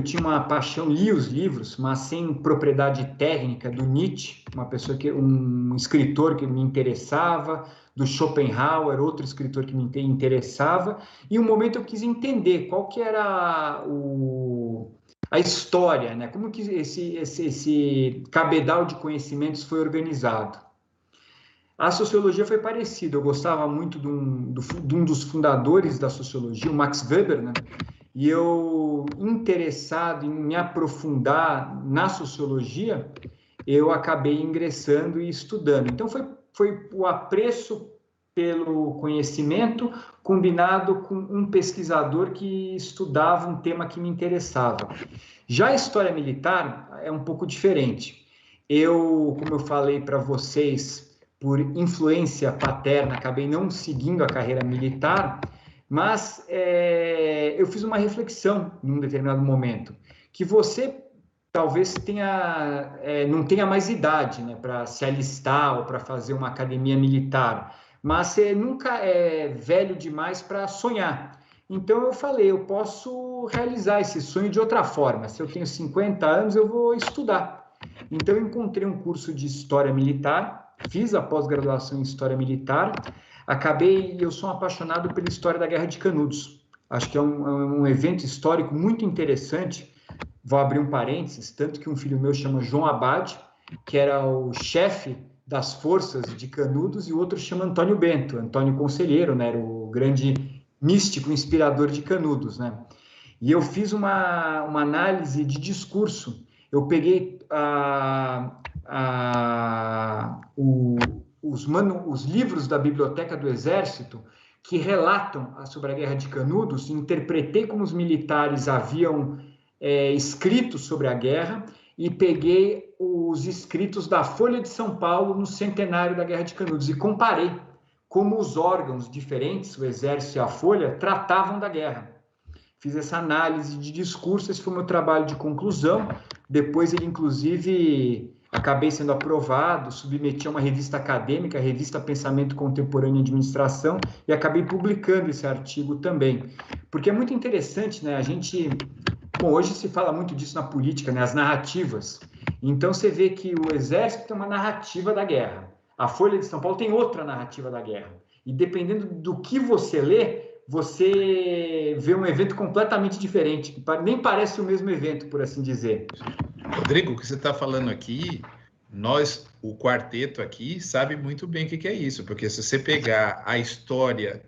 tinha uma paixão, li os livros, mas sem propriedade técnica, do Nietzsche, um escritor que me interessava, do Schopenhauer, outro escritor que me interessava, e um momento eu quis entender qual que era a história, né? Como que esse cabedal de conhecimentos foi organizado. A sociologia foi parecida, eu gostava muito de um dos fundadores da sociologia, o Max Weber, né? E eu, interessado em me aprofundar na sociologia, eu acabei ingressando e estudando. Então, foi o apreço pelo conhecimento combinado com um pesquisador que estudava um tema que me interessava. Já a história militar é um pouco diferente. Como eu falei para vocês, por influência paterna, acabei não seguindo a carreira militar, mas eu fiz uma reflexão em um determinado momento, que você talvez não tenha mais idade, né, para se alistar ou para fazer uma academia militar, mas você nunca é velho demais para sonhar. Então eu falei, eu posso realizar esse sonho de outra forma. Se eu tenho 50 anos, eu vou estudar. Então eu encontrei um curso de História Militar, fiz a pós-graduação em História Militar, eu sou um apaixonado pela história da Guerra de Canudos. Acho que é um evento histórico muito interessante. Vou abrir um parênteses, tanto que um filho meu chama João Abad, que era o chefe das forças de Canudos, e o outro chama Antônio Bento, Antônio Conselheiro, né? Era o grande místico, inspirador de Canudos, né? E eu fiz uma análise de discurso. Eu peguei os livros da Biblioteca do Exército que relatam sobre a Guerra de Canudos, interpretei como os militares haviam escrito sobre a guerra e peguei os escritos da Folha de São Paulo no centenário da Guerra de Canudos e comparei como os órgãos diferentes, o Exército e a Folha, tratavam da guerra. Fiz essa análise de discurso, esse foi o meu trabalho de conclusão. Depois ele, inclusive, acabei sendo aprovado, submeti a uma revista acadêmica, a revista Pensamento Contemporâneo e Administração, e acabei publicando esse artigo também. Porque é muito interessante, né? Hoje se fala muito disso na política, né? As narrativas. Então você vê que o Exército tem uma narrativa da guerra. A Folha de São Paulo tem outra narrativa da guerra. E dependendo do que você lê, você vê um evento completamente diferente. Nem parece o mesmo evento, por assim dizer. Rodrigo, o que você está falando aqui, o quarteto aqui, sabe muito bem o que é isso, porque se você pegar a história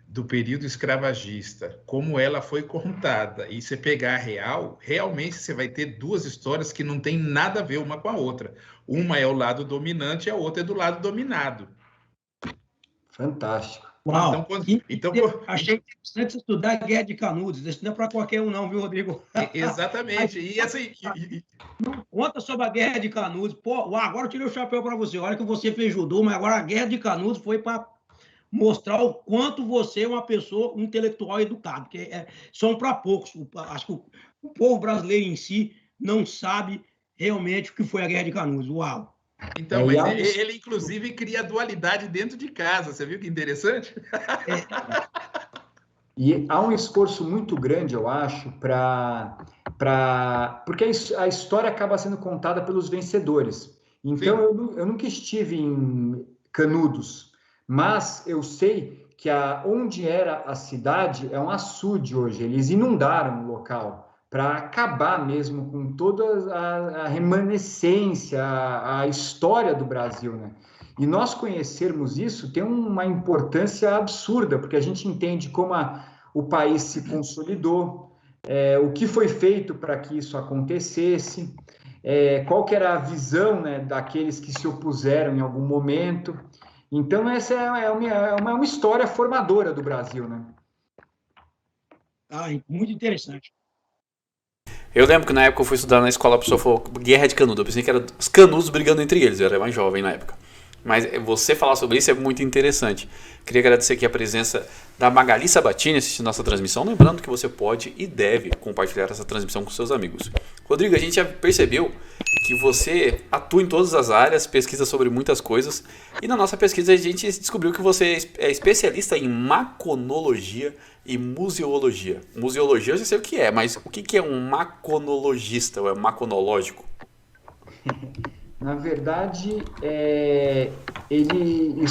do período escravagista, como ela foi contada, e você pegar a real, realmente você vai ter duas histórias que não tem nada a ver uma com a outra. Uma é o lado dominante e a outra é do lado dominado. Fantástico. Uau! Achei interessante estudar a Guerra de Canudos. Isso não é para qualquer um, não, viu, Rodrigo? Exatamente. E assim. Conta sobre a Guerra de Canudos. Pô, agora eu tirei o chapéu para você. Olha que você fez judô, mas agora a Guerra de Canudos foi para mostrar o quanto você é uma pessoa intelectual educada, porque são para poucos. Acho que o povo brasileiro em si não sabe realmente o que foi a Guerra de Canudos. Uau! Então, mas ele inclusive cria dualidade dentro de casa, você viu que interessante? E há um esforço muito grande, eu acho, porque a história acaba sendo contada pelos vencedores. Então, eu nunca estive em Canudos, mas eu sei que onde era a cidade é um açude hoje, eles inundaram o local para acabar mesmo com toda a remanescência, a história do Brasil, né? E nós conhecermos isso tem uma importância absurda, porque a gente entende como o país se consolidou, o que foi feito para que isso acontecesse, qual que era a visão, né, daqueles que se opuseram em algum momento. Então, essa é uma história formadora do Brasil, né? Muito interessante. Eu lembro que na época eu fui estudar na escola, a pessoa falou Guerra de Canudos. Eu pensei que era os canudos brigando entre eles, eu era mais jovem na época. Mas você falar sobre isso é muito interessante. Queria agradecer aqui a presença da Magali Sabatini assistindo nossa transmissão. Lembrando que você pode e deve compartilhar essa transmissão com seus amigos. Rodrigo, a gente já percebeu que você atua em todas as áreas, pesquisa sobre muitas coisas. E na nossa pesquisa a gente descobriu que você é especialista em maconologia e museologia. Museologia eu já sei o que é, mas o que é um maconologista ou é maconológico? Na verdade, ele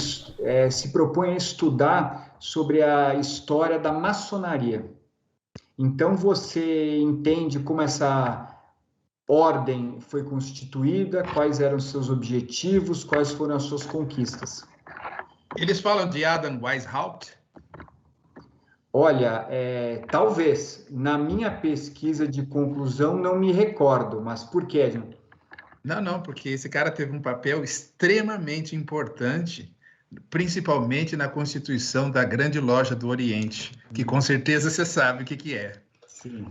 se propõe a estudar sobre a história da maçonaria. Então, você entende como essa ordem foi constituída, quais eram os seus objetivos, quais foram as suas conquistas. Eles falam de Adam Weishaupt? Olha, talvez, na minha pesquisa de conclusão, não me recordo, mas por quê, Edno? Não, porque esse cara teve um papel extremamente importante, principalmente na constituição da Grande Loja do Oriente, que com certeza você sabe o que é. Sim.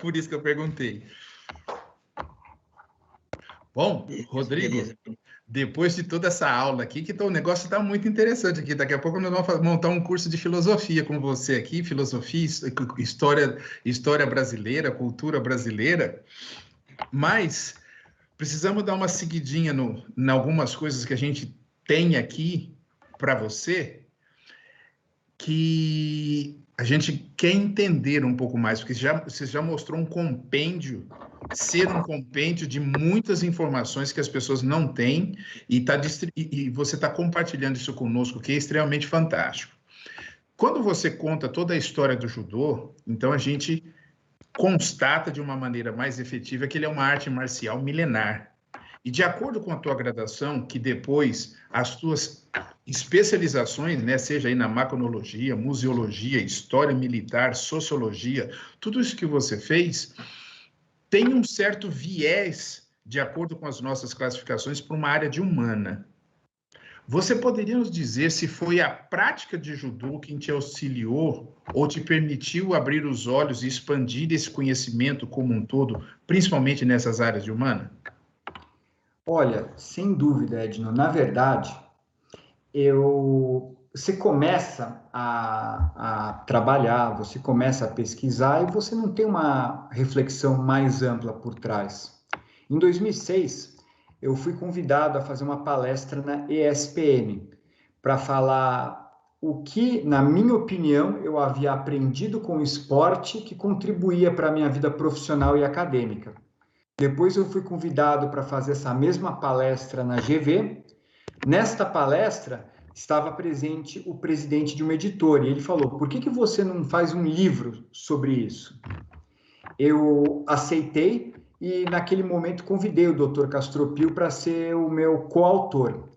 Por isso que eu perguntei. Bom, Rodrigo, Beleza. depois de toda essa aula aqui, que o negócio está muito interessante aqui. Daqui a pouco nós vamos montar um curso de filosofia com você aqui, filosofia, história brasileira, cultura brasileira, mas precisamos dar uma seguidinha em algumas coisas que a gente tem aqui para você, que a gente quer entender um pouco mais, porque você já mostrou um compêndio, ser um compêndio de muitas informações que as pessoas não têm, e você está compartilhando isso conosco, que é extremamente fantástico. Quando você conta toda a história do judô, então a gente constata de uma maneira mais efetiva que ele é uma arte marcial milenar. E de acordo com a tua graduação, que depois as tuas especializações, né, seja aí na maconologia, museologia, história militar, sociologia, tudo isso que você fez tem um certo viés, de acordo com as nossas classificações, para uma área de humana. Você poderia nos dizer se foi a prática de judô quem te auxiliou ou te permitiu abrir os olhos e expandir esse conhecimento como um todo, principalmente nessas áreas de humana? Olha, sem dúvida, Edno. Na verdade, você começa a trabalhar, você começa a pesquisar e você não tem uma reflexão mais ampla por trás. Em 2006, eu fui convidado a fazer uma palestra na ESPM para falar o que, na minha opinião, eu havia aprendido com o esporte que contribuía para a minha vida profissional e acadêmica. Depois eu fui convidado para fazer essa mesma palestra na GV. Nesta palestra estava presente o presidente de uma editora e ele falou: por que você não faz um livro sobre isso? Eu aceitei e naquele momento convidei o Dr. Castropil para ser o meu coautor.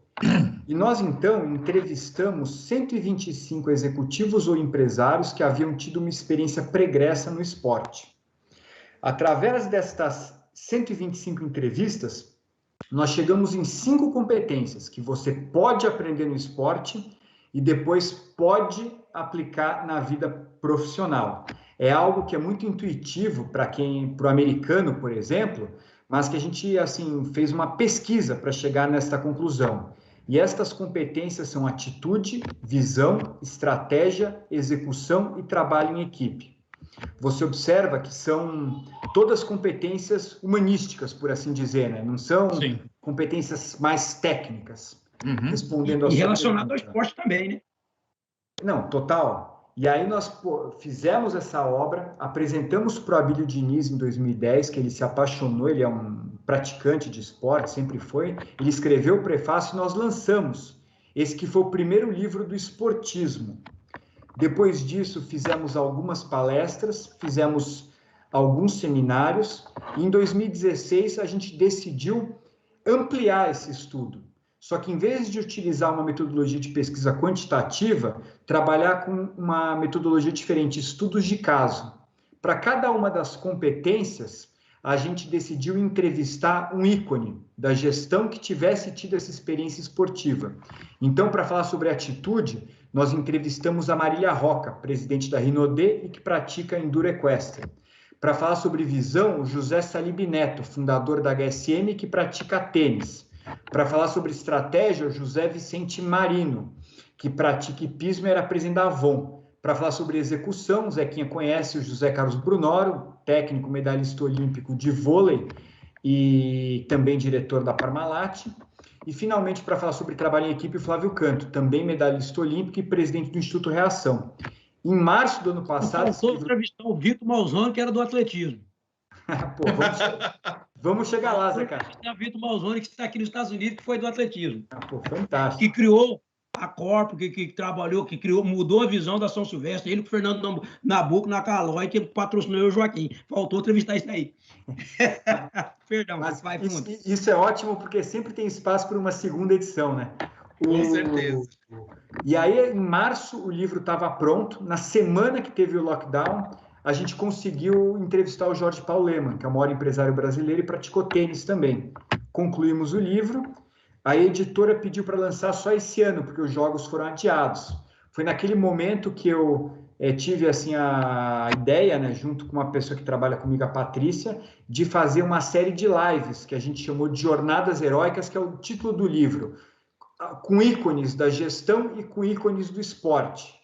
E nós então entrevistamos 125 executivos ou empresários que haviam tido uma experiência pregressa no esporte. Através destas 125 entrevistas, nós chegamos em 5 competências que você pode aprender no esporte e depois pode aplicar na vida profissional. É algo que é muito intuitivo para o americano, por exemplo, mas que a gente assim fez uma pesquisa para chegar nesta conclusão. E estas competências são atitude, visão, estratégia, execução e trabalho em equipe. Você observa que são todas competências humanísticas, por assim dizer, né? Não são Sim. competências mais técnicas. Uhum. Respondendo E relacionado ao esporte também, né? Não, total. E aí nós fizemos essa obra, apresentamos para o Abílio Diniz em 2010, que ele se apaixonou, ele é um praticante de esporte, sempre foi. Ele escreveu o prefácio e nós lançamos esse que foi o primeiro livro do esportismo. Depois disso, fizemos algumas palestras, fizemos alguns seminários, e em 2016 a gente decidiu ampliar esse estudo. Só que em vez de utilizar uma metodologia de pesquisa quantitativa, trabalhar com uma metodologia diferente, estudos de caso. Para cada uma das competências, a gente decidiu entrevistar um ícone da gestão que tivesse tido essa experiência esportiva. Então, para falar sobre atitude, nós entrevistamos a Marília Roca, presidente da Rinodê e que pratica enduro equestre. Para falar sobre visão, o José Salib Neto, fundador da HSM, que pratica tênis. Para falar sobre estratégia, o José Vicente Marino, que pratica hipismo e era presidente da Avon. Para falar sobre execução, o Zequinha conhece o José Carlos Brunoro, técnico medalhista olímpico de vôlei e também diretor da Parmalat. E, finalmente, para falar sobre trabalho em equipe, o Flávio Canto, também medalhista olímpico e presidente do Instituto Reação. Em março do ano passado... Faltou entrevistar o Vitor Malzone, que era do atletismo. Pô, vamos chegar lá, Zé Carlos. O Vitor Malzone, que está aqui nos Estados Unidos, que foi do atletismo. Pô, fantástico. Que criou a Corpo, que trabalhou, que criou, mudou a visão da São Silvestre, ele com o Fernando Nabuco na Calói, que patrocinou eu, Joaquim. Faltou entrevistar isso aí. Perdão, mas vai fundo. Isso é ótimo, porque sempre tem espaço para uma segunda edição, né? Com certeza. E aí, em março, o livro estava pronto. Na semana que teve o lockdown, a gente conseguiu entrevistar o Jorge Paulo Lemann, que é o maior empresário brasileiro e praticou tênis também. Concluímos o livro. A editora pediu para lançar só esse ano, porque os jogos foram adiados. Foi naquele momento que eu tive assim, a ideia, né, junto com uma pessoa que trabalha comigo, a Patrícia, de fazer uma série de lives, que a gente chamou de Jornadas Heróicas, que é o título do livro, com ícones da gestão e com ícones do esporte.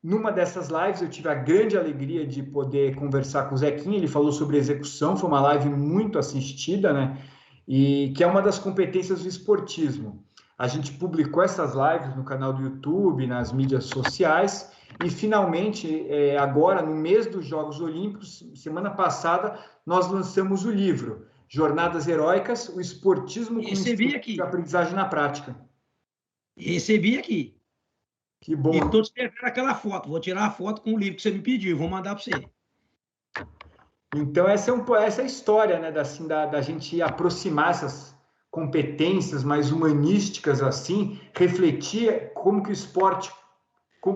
Numa dessas lives, eu tive a grande alegria de poder conversar com o Zequinha, ele falou sobre execução, foi uma live muito assistida, né? E que é uma das competências do esportismo. A gente publicou essas lives no canal do YouTube, nas mídias sociais, e finalmente, agora, no mês dos Jogos Olímpicos, semana passada, nós lançamos o livro Jornadas Heróicas, o esportismo com de aprendizagem na prática. Recebi aqui. Que bom. E estou escrevendo aquela foto, vou tirar a foto com o livro que você me pediu, vou mandar para você. Então, essa é a história, né, da gente aproximar essas competências mais humanísticas, assim, refletir como que o esporte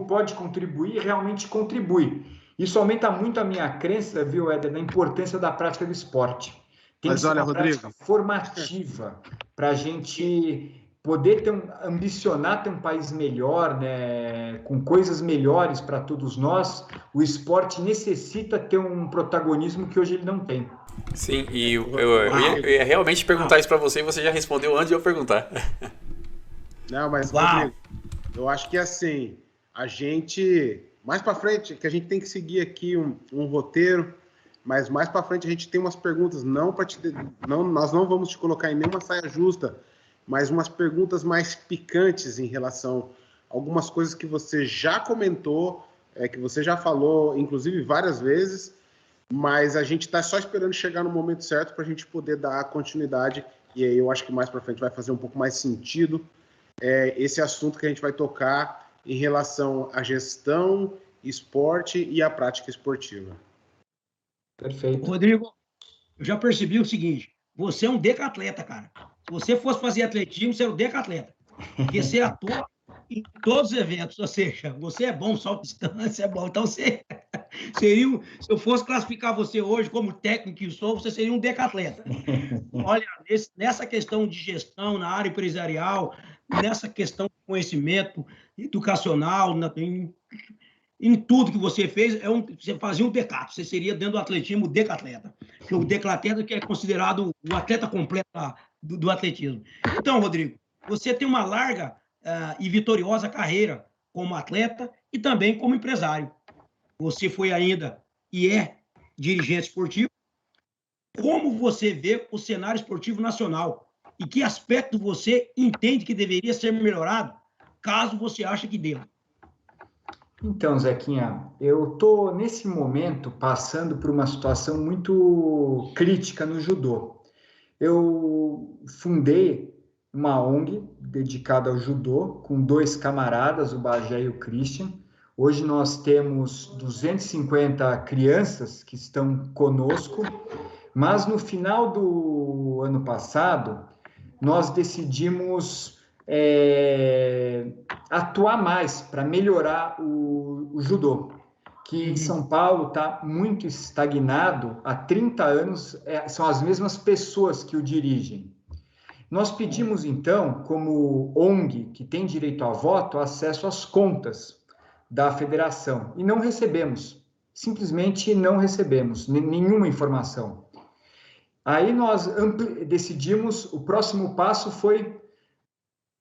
pode contribuir e realmente contribui. Isso aumenta muito a minha crença, viu, Éder, da importância da prática do esporte. Tem que ser uma prática formativa para a gente poder ambicionar ter um país melhor, né, com coisas melhores para todos nós. O esporte necessita ter um protagonismo que hoje ele não tem. Sim, e eu ia realmente perguntar isso para você e você já respondeu antes de eu perguntar. Não, mas Rodrigo, eu acho que assim, a gente, mais para frente, que a gente tem que seguir aqui um roteiro, mas mais para frente a gente tem umas perguntas, nós não vamos te colocar em nenhuma saia justa, mas umas perguntas mais picantes em relação a algumas coisas que você já comentou, que você já falou, inclusive várias vezes, mas a gente está só esperando chegar no momento certo para a gente poder dar continuidade, e aí eu acho que mais para frente vai fazer um pouco mais sentido esse assunto que a gente vai tocar em relação à gestão, esporte e à prática esportiva. Perfeito. Rodrigo, eu já percebi o seguinte, você é um decatleta, cara. Se você fosse fazer atletismo, você é um decatleta. Porque você atua em todos os eventos, ou seja, você é bom, salto de distância é bom. Então, você seria, se eu fosse classificar você hoje como técnico que sou, você seria um decatleta. Olha, nessa questão de gestão na área empresarial, nessa questão de conhecimento educacional, em tudo que você fez, você fazia um decato, você seria dentro do atletismo decatleta. Porque o decatleta que é considerado o atleta completo do atletismo. Então, Rodrigo, você tem uma larga e vitoriosa carreira como atleta e também como empresário. Você foi ainda e é dirigente esportivo. Como você vê o cenário esportivo nacional? E que aspecto você entende que deveria ser melhorado, caso você ache que deva? Então, Zequinha, eu estou, nesse momento, passando por uma situação muito crítica no judô. Eu fundei uma ONG dedicada ao judô, com 2 camaradas, o Bagé e o Christian. Hoje nós temos 250 crianças que estão conosco, mas no final do ano passado, nós decidimos atuar mais para melhorar o judô, que em São Paulo está muito estagnado, há 30 anos são as mesmas pessoas que o dirigem. Nós pedimos, então, como ONG, que tem direito a voto, acesso às contas da federação, e não recebemos, simplesmente não recebemos nenhuma informação. Aí nós decidimos, o próximo passo foi,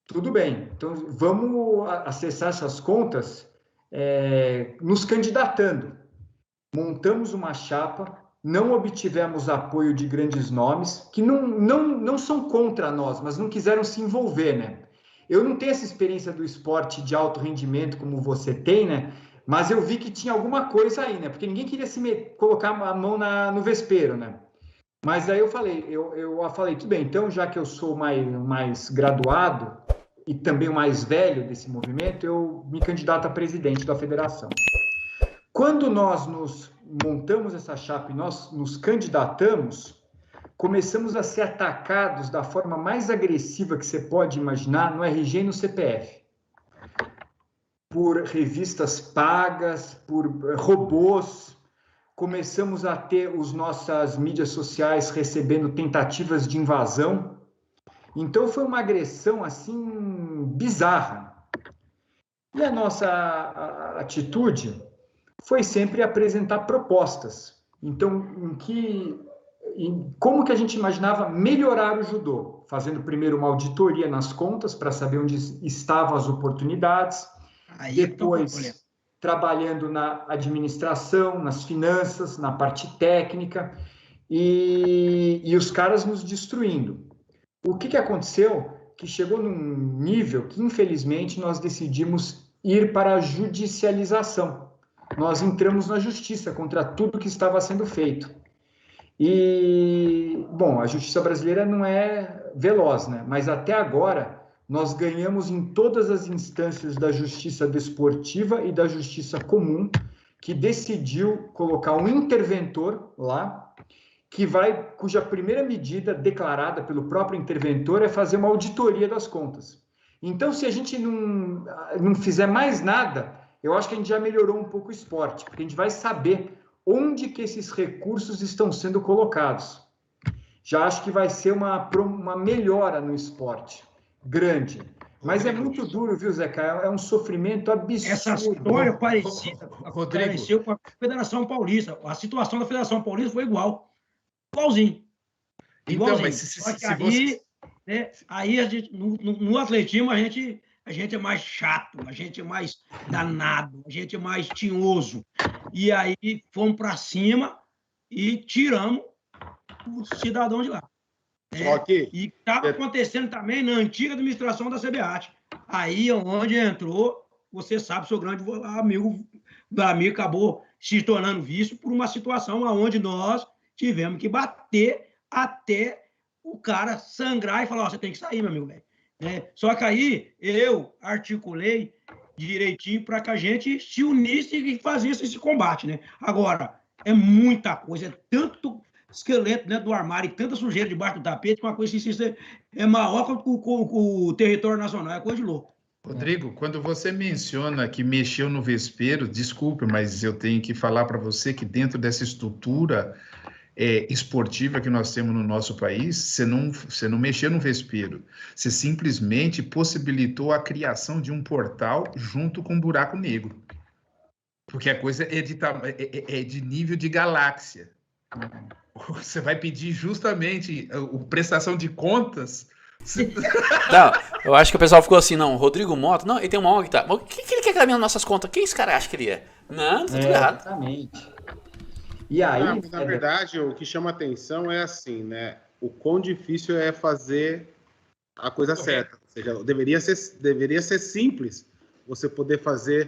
tudo bem, então vamos acessar essas contas nos candidatando. Montamos uma chapa, não obtivemos apoio de grandes nomes, que não são contra nós, mas não quiseram se envolver, né? Eu não tenho essa experiência do esporte de alto rendimento como você tem, né? Mas eu vi que tinha alguma coisa aí, né? Porque ninguém queria colocar a mão no vespeiro, né? Mas aí eu falei, tudo bem, então já que eu sou mais graduado e também o mais velho desse movimento, eu me candidato a presidente da federação. Quando nós montamos essa chapa e nós nos candidatamos, começamos a ser atacados da forma mais agressiva que você pode imaginar no RG e no CPF. Por revistas pagas, por robôs. Começamos a ter as nossas mídias sociais recebendo tentativas de invasão. Então, foi uma agressão, assim, bizarra. E a nossa atitude foi sempre apresentar propostas. Então, como que a gente imaginava melhorar o judô? Fazendo primeiro uma auditoria nas contas para saber onde estavam as oportunidades. Depois, trabalhando na administração, nas finanças, na parte técnica, e os caras nos destruindo. O que aconteceu? Que chegou num nível que, infelizmente, nós decidimos ir para a judicialização. Nós entramos na justiça contra tudo que estava sendo feito. E, bom, a justiça brasileira não é veloz, né? Mas até agora nós ganhamos em todas as instâncias da justiça desportiva e da justiça comum, que decidiu colocar um interventor lá, cuja primeira medida declarada pelo próprio interventor é fazer uma auditoria das contas. Então, se a gente não fizer mais nada, eu acho que a gente já melhorou um pouco o esporte, porque a gente vai saber onde que esses recursos estão sendo colocados. Já acho que vai ser uma melhora no esporte. Grande. Mas é muito duro, viu, Zeca? É um sofrimento absurdo. Essa história parecida aconteceu com a Federação Paulista. A situação da Federação Paulista foi igualzinho. Então, mas Só que aí, né, aí a gente, no atletismo, a gente é mais chato, a gente é mais danado, a gente é mais tinhoso. E aí fomos para cima e tiramos o cidadão de lá. E estava acontecendo também na antiga administração da CBAT. Aí onde entrou, você sabe, seu grande amigo acabou se tornando vice por uma situação onde nós tivemos que bater até o cara sangrar e falar, você tem que sair, meu amigo velho. Só que aí eu articulei direitinho para que a gente se unisse e fizesse esse combate, né? Agora, é muita coisa, é tanto esqueleto dentro do armário e tanta sujeira debaixo do tapete, que uma coisa assim, é maior que o território nacional, é coisa de louco. Rodrigo, quando você menciona que mexeu no vespeiro, desculpe, mas eu tenho que falar para você que dentro dessa estrutura esportiva que nós temos no nosso país, você não mexeu no vespeiro, você simplesmente possibilitou a criação de um portal junto com um buraco negro, porque a coisa é de nível de galáxia. Você vai pedir justamente a prestação de contas. Não, eu acho que o pessoal ficou assim, não, Rodrigo Mota, não, ele tem uma ONG, tá? Mas o que ele quer caminhar nas nossas contas? Quem esse cara acha que ele é? Não, tá tudo errado. Exatamente. E aí... na verdade, o que chama atenção é assim, né? O quão difícil é fazer a coisa certa. Ou seja, deveria ser simples você poder fazer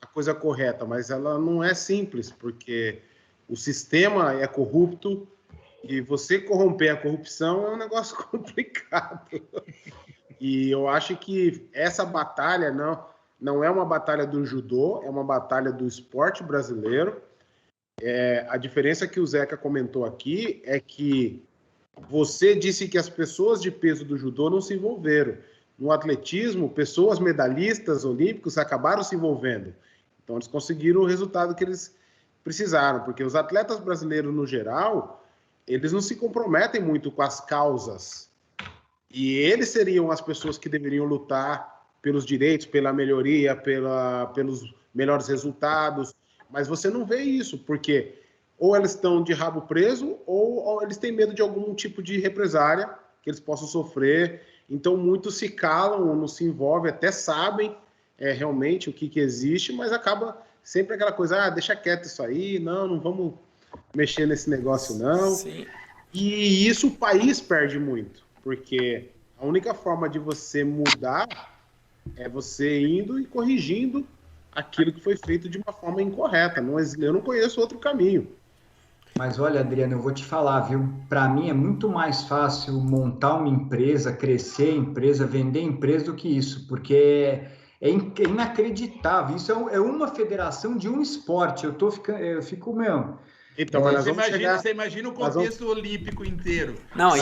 a coisa correta, mas ela não é simples, porque o sistema é corrupto e você corromper a corrupção é um negócio complicado. E eu acho que essa batalha não é uma batalha do judô, é uma batalha do esporte brasileiro. A diferença que o Zeca comentou aqui é que você disse que as pessoas de peso do judô não se envolveram. No atletismo, pessoas medalhistas olímpicos acabaram se envolvendo. Então, eles conseguiram o resultado que eles precisaram, porque os atletas brasileiros, no geral, eles não se comprometem muito com as causas. E eles seriam as pessoas que deveriam lutar pelos direitos, pela melhoria, pelos melhores resultados. Mas você não vê isso, porque ou eles estão de rabo preso, ou eles têm medo de algum tipo de represária que eles possam sofrer. Então, muitos se calam, não se envolvem, até sabem realmente o que existe, mas acaba sempre aquela coisa, deixa quieto isso aí, não vamos mexer nesse negócio, não. Sim. E isso o país perde muito, porque a única forma de você mudar é você indo e corrigindo aquilo que foi feito de uma forma incorreta. Eu não conheço outro caminho. Mas olha, Adriano, eu vou te falar, viu? Para mim é muito mais fácil montar uma empresa, crescer a empresa, vender a empresa do que isso, porque é inacreditável. Isso é uma federação de um esporte. Eu fico mesmo. Então, mas você imagina o contexto olímpico inteiro. Não,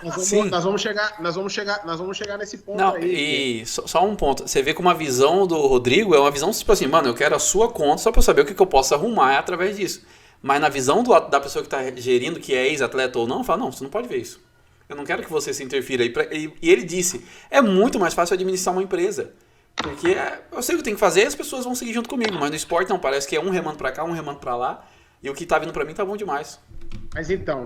nós vamos chegar nesse ponto não, aí. E só um ponto. Você vê que uma visão do Rodrigo é uma visão tipo assim, mano, eu quero a sua conta só para eu saber o que eu posso arrumar através disso. Mas na visão da pessoa que está gerindo, que é ex-atleta ou não, fala, não, você não pode ver isso. Eu não quero que você se interfira. E ele disse, é muito mais fácil administrar uma empresa. Porque eu sei o que eu tenho que fazer e as pessoas vão seguir junto comigo. Mas no esporte não, parece que é um remando para cá, um remando para lá. E o que tá vindo para mim tá bom demais.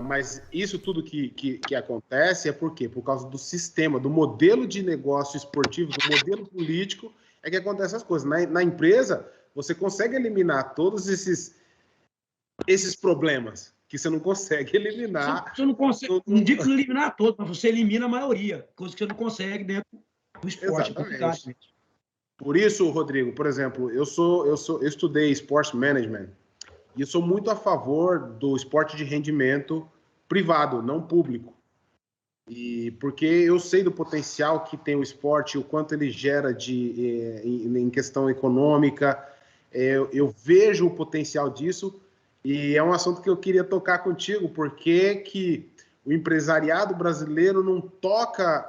Mas isso tudo que acontece é por quê? Por causa do sistema, do modelo de negócio esportivo, do modelo político, é que acontecem as coisas. Na empresa, você consegue eliminar todos esses problemas que você não consegue eliminar. Você não consegue, não digo que você eliminar todos, mas você elimina a maioria, coisa que você não consegue dentro do esporte. Exatamente. Por isso, Rodrigo, por exemplo, eu estudei Sports Management e eu sou muito a favor do esporte de rendimento privado, não público. E porque eu sei do potencial que tem o esporte, o quanto ele gera em questão econômica, eu vejo o potencial disso. E é um assunto que eu queria tocar contigo, porque que o empresariado brasileiro não toca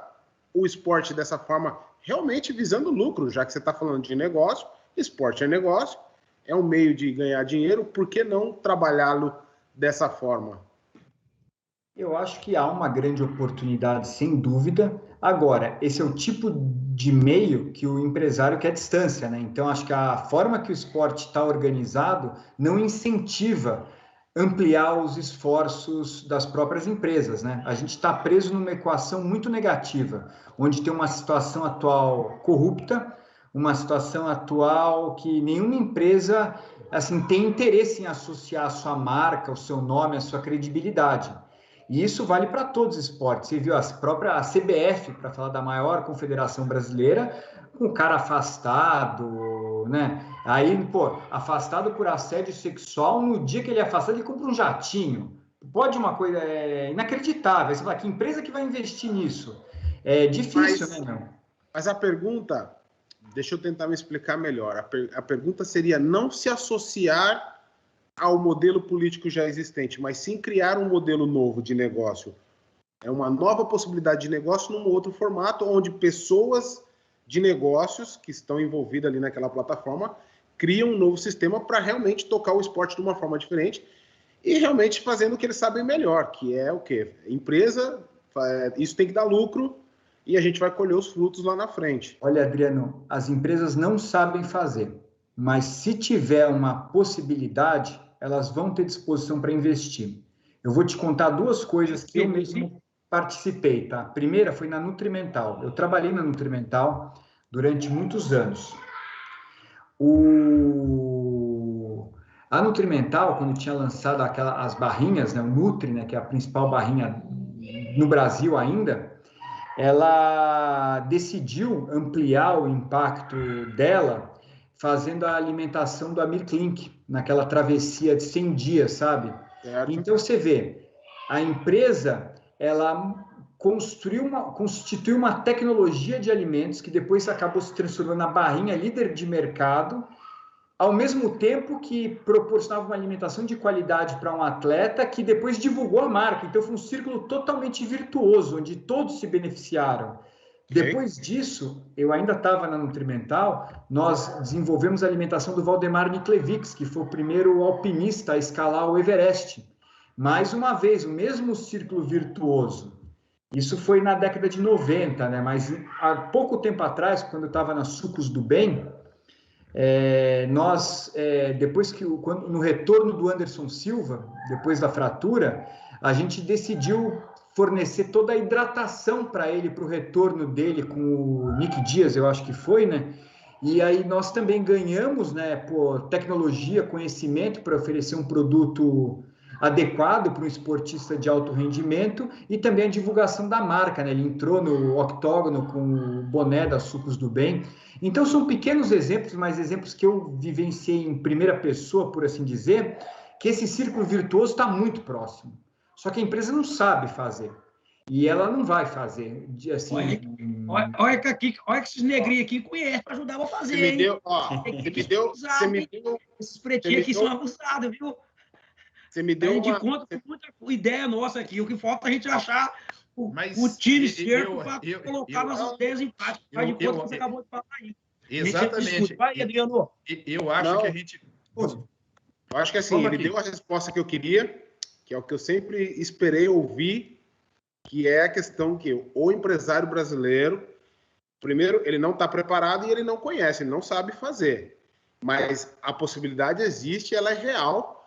o esporte dessa forma, realmente visando lucro, já que você está falando de negócio, esporte é negócio, é um meio de ganhar dinheiro, por que não trabalhá-lo dessa forma? Eu acho que há uma grande oportunidade, sem dúvida. Agora, esse é o tipo de meio que o empresário quer distância, né? Então, acho que a forma que o esporte está organizado não incentiva ampliar os esforços das próprias empresas, né? A gente está preso numa equação muito negativa, onde tem uma situação atual corrupta, uma situação atual que nenhuma empresa assim tem interesse em associar a sua marca, o seu nome, a sua credibilidade. E isso vale para todos os esportes. Você viu a própria CBF, para falar da maior confederação brasileira, com o cara afastado, né? Aí, afastado por assédio sexual, no dia que ele é afastado, ele compra um jatinho. Pode uma coisa inacreditável. Você fala, que empresa que vai investir nisso? É difícil, né, meu? Mas a pergunta, deixa eu tentar me explicar melhor. A pergunta seria não se associar ao modelo político já existente, mas sim criar um modelo novo de negócio. É uma nova possibilidade de negócio num outro formato, onde pessoas de negócios que estão envolvidas ali naquela plataforma criam um novo sistema para realmente tocar o esporte de uma forma diferente e realmente fazendo o que eles sabem melhor, que é o quê? Empresa, isso tem que dar lucro e a gente vai colher os frutos lá na frente. Olha, Adriano, as empresas não sabem fazer, mas se tiver uma possibilidade, elas vão ter disposição para investir. Eu vou te contar duas coisas que eu mesmo participei, tá? A primeira foi na Nutrimental. Eu trabalhei na Nutrimental durante muitos anos. A Nutrimental, quando tinha lançado as barrinhas, né, o Nutri, né, que é a principal barrinha no Brasil ainda, ela decidiu ampliar o impacto dela fazendo a alimentação do Amir Klink, naquela travessia de 100 dias, sabe? Certo. Então, você vê, a empresa, ela constituiu uma tecnologia de alimentos que depois acabou se transformando na barrinha líder de mercado, ao mesmo tempo que proporcionava uma alimentação de qualidade para um atleta que depois divulgou a marca. Então, foi um círculo totalmente virtuoso, onde todos se beneficiaram. Depois disso, eu ainda estava na Nutrimental, nós desenvolvemos a alimentação do Valdemar Niklevics, que foi o primeiro alpinista a escalar o Everest. Mais uma vez, o mesmo círculo virtuoso. Isso foi na década de 90, né? Mas há pouco tempo atrás, quando eu estava na Sucos do Bem, Depois no retorno do Anderson Silva, depois da fratura, a gente decidiu fornecer toda a hidratação para ele, para o retorno dele com o Nick Dias, eu acho que foi, né? E aí nós também ganhamos, né, por tecnologia, conhecimento para oferecer um produto adequado para um esportista de alto rendimento e também a divulgação da marca, né? Ele entrou no octógono com o boné da Sucos do Bem. Então são pequenos exemplos, mas exemplos que eu vivenciei em primeira pessoa, por assim dizer, que esse círculo virtuoso está muito próximo. Só que a empresa não sabe fazer. E ela não vai fazer. Assim, olha que esses negrinhos aqui conhecem para ajudar a fazer. Você me deu. Esses pretinhos aqui são abusados, viu? Você me deu uma... conta com muita ideia nossa aqui. O que falta é a gente achar o time certo para colocar nossas ideias em prática. Faz de conta que você acabou de falar aí. Exatamente. Vai, Adriano. Eu acho que a gente... Eu acho que assim, ele deu a resposta que eu queria, que é o que eu sempre esperei ouvir, que é a questão que o empresário brasileiro, primeiro, ele não está preparado e ele não conhece, ele não sabe fazer. Mas a possibilidade existe, ela é real.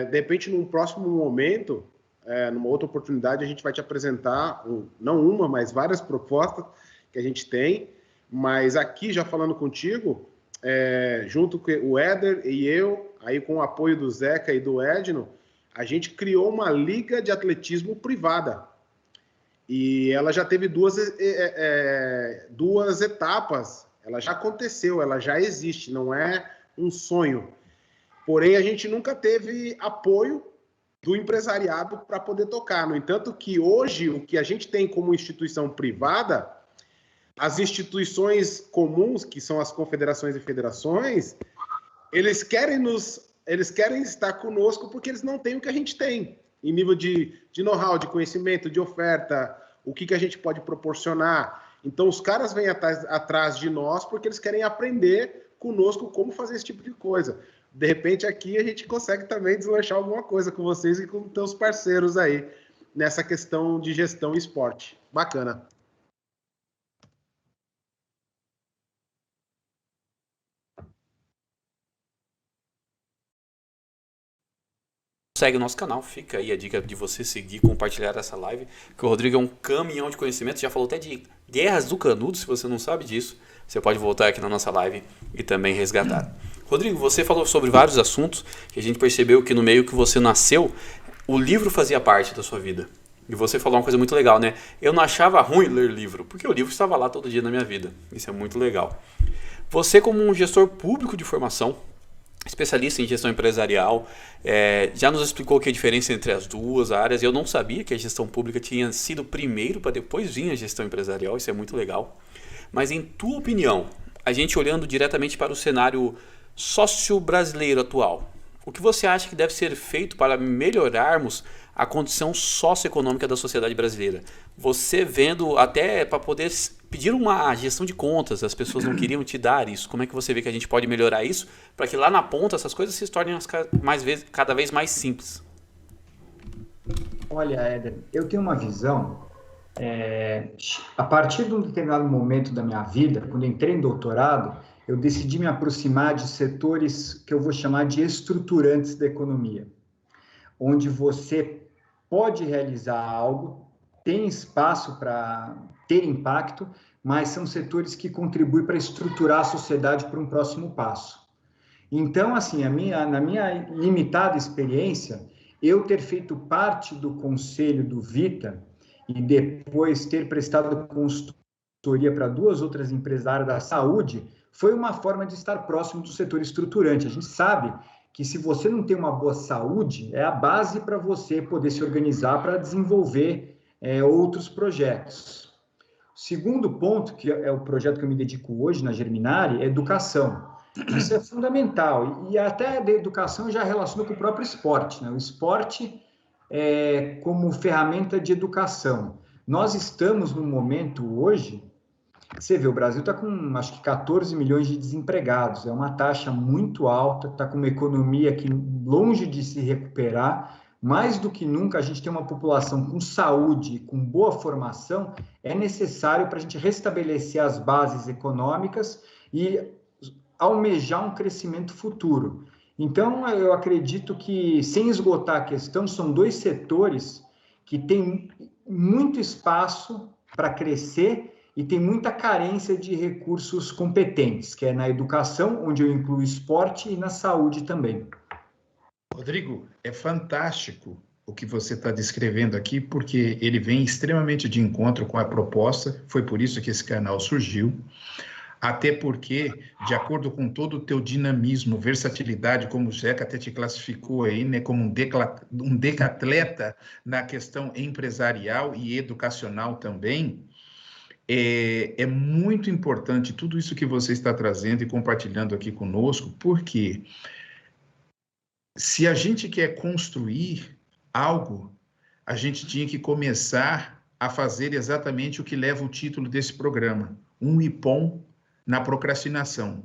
De repente, num próximo momento, numa outra oportunidade, a gente vai te apresentar, não uma, mas várias propostas que a gente tem. Mas aqui, já falando contigo, junto com o Éder e eu, aí com o apoio do Zeca e do Edno, a gente criou uma liga de atletismo privada. E ela já teve duas etapas. Ela já aconteceu, ela já existe, não é um sonho. Porém, a gente nunca teve apoio do empresariado para poder tocar. No entanto, que hoje, o que a gente tem como instituição privada, as instituições comuns, que são as confederações e federações, eles querem estar conosco porque eles não têm o que a gente tem, em nível de know-how, de conhecimento, de oferta, o que a gente pode proporcionar. Então, os caras vêm atrás de nós porque eles querem aprender conosco como fazer esse tipo de coisa. De repente, aqui a gente consegue também deslanchar alguma coisa com vocês e com teus parceiros aí, nessa questão de gestão e esporte. Bacana. Segue o nosso canal, fica aí a dica de você seguir, compartilhar essa live, que o Rodrigo é um caminhão de conhecimento, já falou até de guerras do canudo, se você não sabe disso, você pode voltar aqui na nossa live e também resgatar. Rodrigo, você falou sobre vários assuntos que a gente percebeu que no meio que você nasceu, o livro fazia parte da sua vida. E você falou uma coisa muito legal, né? Eu não achava ruim ler livro, porque o livro estava lá todo dia na minha vida. Isso é muito legal. Você, como um gestor público de formação, especialista em gestão empresarial, já nos explicou que a diferença entre as duas áreas. Eu não sabia que a gestão pública tinha sido primeiro para depois vir a gestão empresarial. Isso é muito legal. Mas em tua opinião, a gente olhando diretamente para o cenário sócio-brasileiro atual, o que você acha que deve ser feito para melhorarmos a condição socioeconômica da sociedade brasileira? Você vendo até para poder pedir uma gestão de contas, as pessoas não queriam te dar isso. Como é que você vê que a gente pode melhorar isso para que lá na ponta essas coisas se tornem cada vez mais simples? Olha, Éder, eu tenho uma visão, a partir de um determinado momento da minha vida, quando entrei em doutorado, eu decidi me aproximar de setores que eu vou chamar de estruturantes da economia, onde você pode realizar algo, tem espaço para ter impacto, mas são setores que contribuem para estruturar a sociedade para um próximo passo. Então, assim, na minha limitada experiência, eu ter feito parte do conselho do Vita e depois ter prestado consultoria para 2 outras empresas da área da saúde, foi uma forma de estar próximo do setor estruturante. A gente sabe que se você não tem uma boa saúde, é a base para você poder se organizar para desenvolver outros projetos. O segundo ponto, que é o projeto que eu me dedico hoje na Germinari, é educação. Isso é fundamental. E até da educação já relaciona com o próprio esporte, né? O esporte como ferramenta de educação. Nós estamos num momento hoje, você vê, o Brasil está com, acho que 14 milhões de desempregados, é uma taxa muito alta, está com uma economia que longe de se recuperar, mais do que nunca a gente tem uma população com saúde, com boa formação, é necessário para a gente restabelecer as bases econômicas e almejar um crescimento futuro. Então, eu acredito que, sem esgotar a questão, são dois setores que têm muito espaço para crescer e tem muita carência de recursos competentes, que é na educação, onde eu incluo esporte, e na saúde também. Rodrigo, é fantástico o que você está descrevendo aqui, porque ele vem extremamente de encontro com a proposta, foi por isso que esse canal surgiu, até porque, de acordo com todo o teu dinamismo, versatilidade, como o Jeca até te classificou aí, né, como um decatleta na questão empresarial e educacional também, é muito importante tudo isso que você está trazendo e compartilhando aqui conosco, porque se a gente quer construir algo, a gente tinha que começar a fazer exatamente o que leva o título desse programa, um IPOM na procrastinação.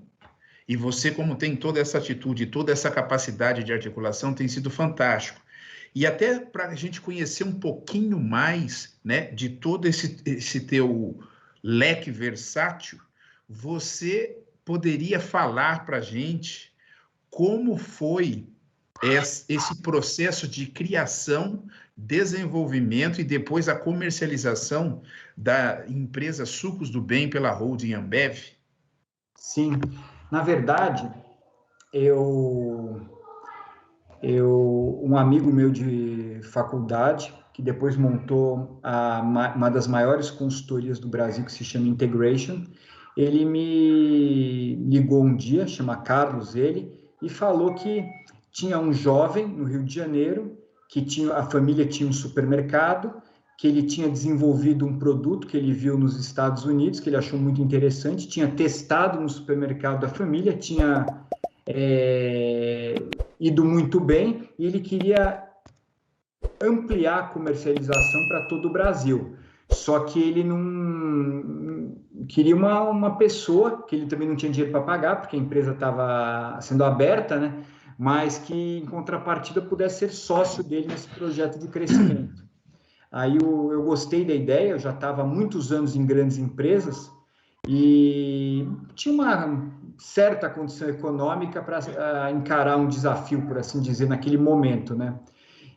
E você, como tem toda essa atitude, toda essa capacidade de articulação, tem sido fantástico. E até para a gente conhecer um pouquinho mais, né, de todo esse teu leque versátil, você poderia falar para a gente como foi esse processo de criação, desenvolvimento e depois a comercialização da empresa Sucos do Bem pela holding Ambev? Sim, na verdade, um amigo meu de faculdade, que depois montou uma das maiores consultorias do Brasil, que se chama Integration, ele me ligou um dia, chama Carlos ele, e falou que tinha um jovem no Rio de Janeiro, que a família tinha um supermercado, que ele tinha desenvolvido um produto que ele viu nos Estados Unidos, que ele achou muito interessante, tinha testado no supermercado da família, tinha ido muito bem, e ele queria ampliar a comercialização para todo o Brasil. Só que ele não queria uma pessoa, que ele também não tinha dinheiro para pagar, porque a empresa estava sendo aberta, né? Mas que, em contrapartida, pudesse ser sócio dele nesse projeto de crescimento. Aí eu gostei da ideia, eu já estava há muitos anos em grandes empresas e tinha uma certa condição econômica para encarar um desafio, por assim dizer, naquele momento, né?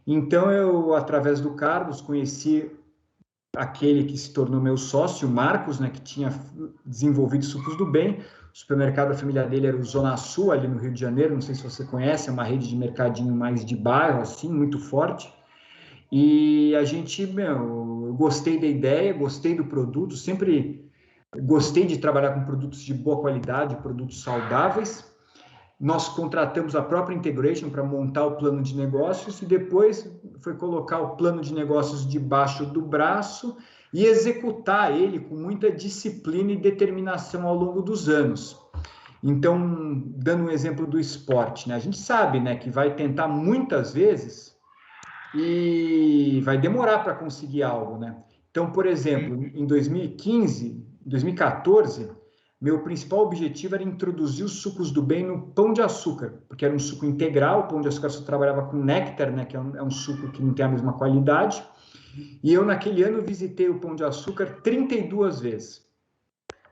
Então, eu, através do Carlos, conheci aquele que se tornou meu sócio, o Marcos, né, que tinha desenvolvido Sucos do Bem. O supermercado da família dele era o Zona Sul, ali no Rio de Janeiro, não sei se você conhece, é uma rede de mercadinho mais de bairro, assim, muito forte. E a gente, eu gostei da ideia, gostei do produto, sempre gostei de trabalhar com produtos de boa qualidade, produtos saudáveis. Nós contratamos a própria Integration para montar o plano de negócios e depois foi colocar o plano de negócios debaixo do braço e executar ele com muita disciplina e determinação ao longo dos anos. Então, dando um exemplo do esporte, né? A gente sabe, né, que vai tentar muitas vezes e vai demorar para conseguir algo, né? Então, por exemplo, em 2014, meu principal objetivo era introduzir os sucos do bem no Pão de Açúcar, porque era um suco integral, o Pão de Açúcar só trabalhava com néctar, né, que é um suco que não tem a mesma qualidade, e eu naquele ano visitei o Pão de Açúcar 32 vezes.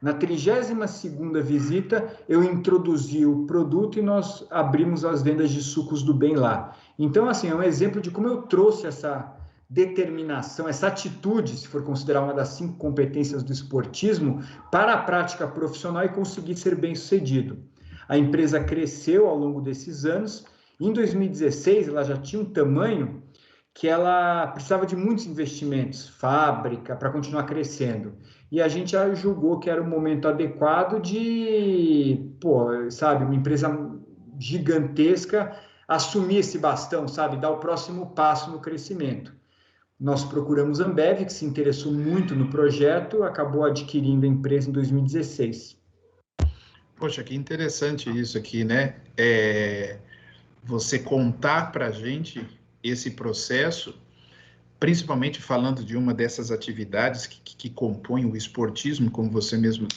Na 32ª visita, eu introduzi o produto e nós abrimos as vendas de sucos do bem lá. Então, assim, é um exemplo de como eu trouxe essa determinação, essa atitude, se for considerar uma das 5 competências do esportismo, para a prática profissional e conseguir ser bem-sucedido. A empresa cresceu ao longo desses anos. Em 2016, ela já tinha um tamanho que ela precisava de muitos investimentos, fábrica, para continuar crescendo. E a gente já julgou que era o momento adequado de, uma empresa gigantesca assumir esse bastão, dar o próximo passo no crescimento. Nós procuramos a Ambev, que se interessou muito no projeto, acabou adquirindo a empresa em 2016. Poxa, que interessante isso aqui, né? Você contar para a gente esse processo, principalmente falando de uma dessas atividades que compõem o esportismo, como você mesmo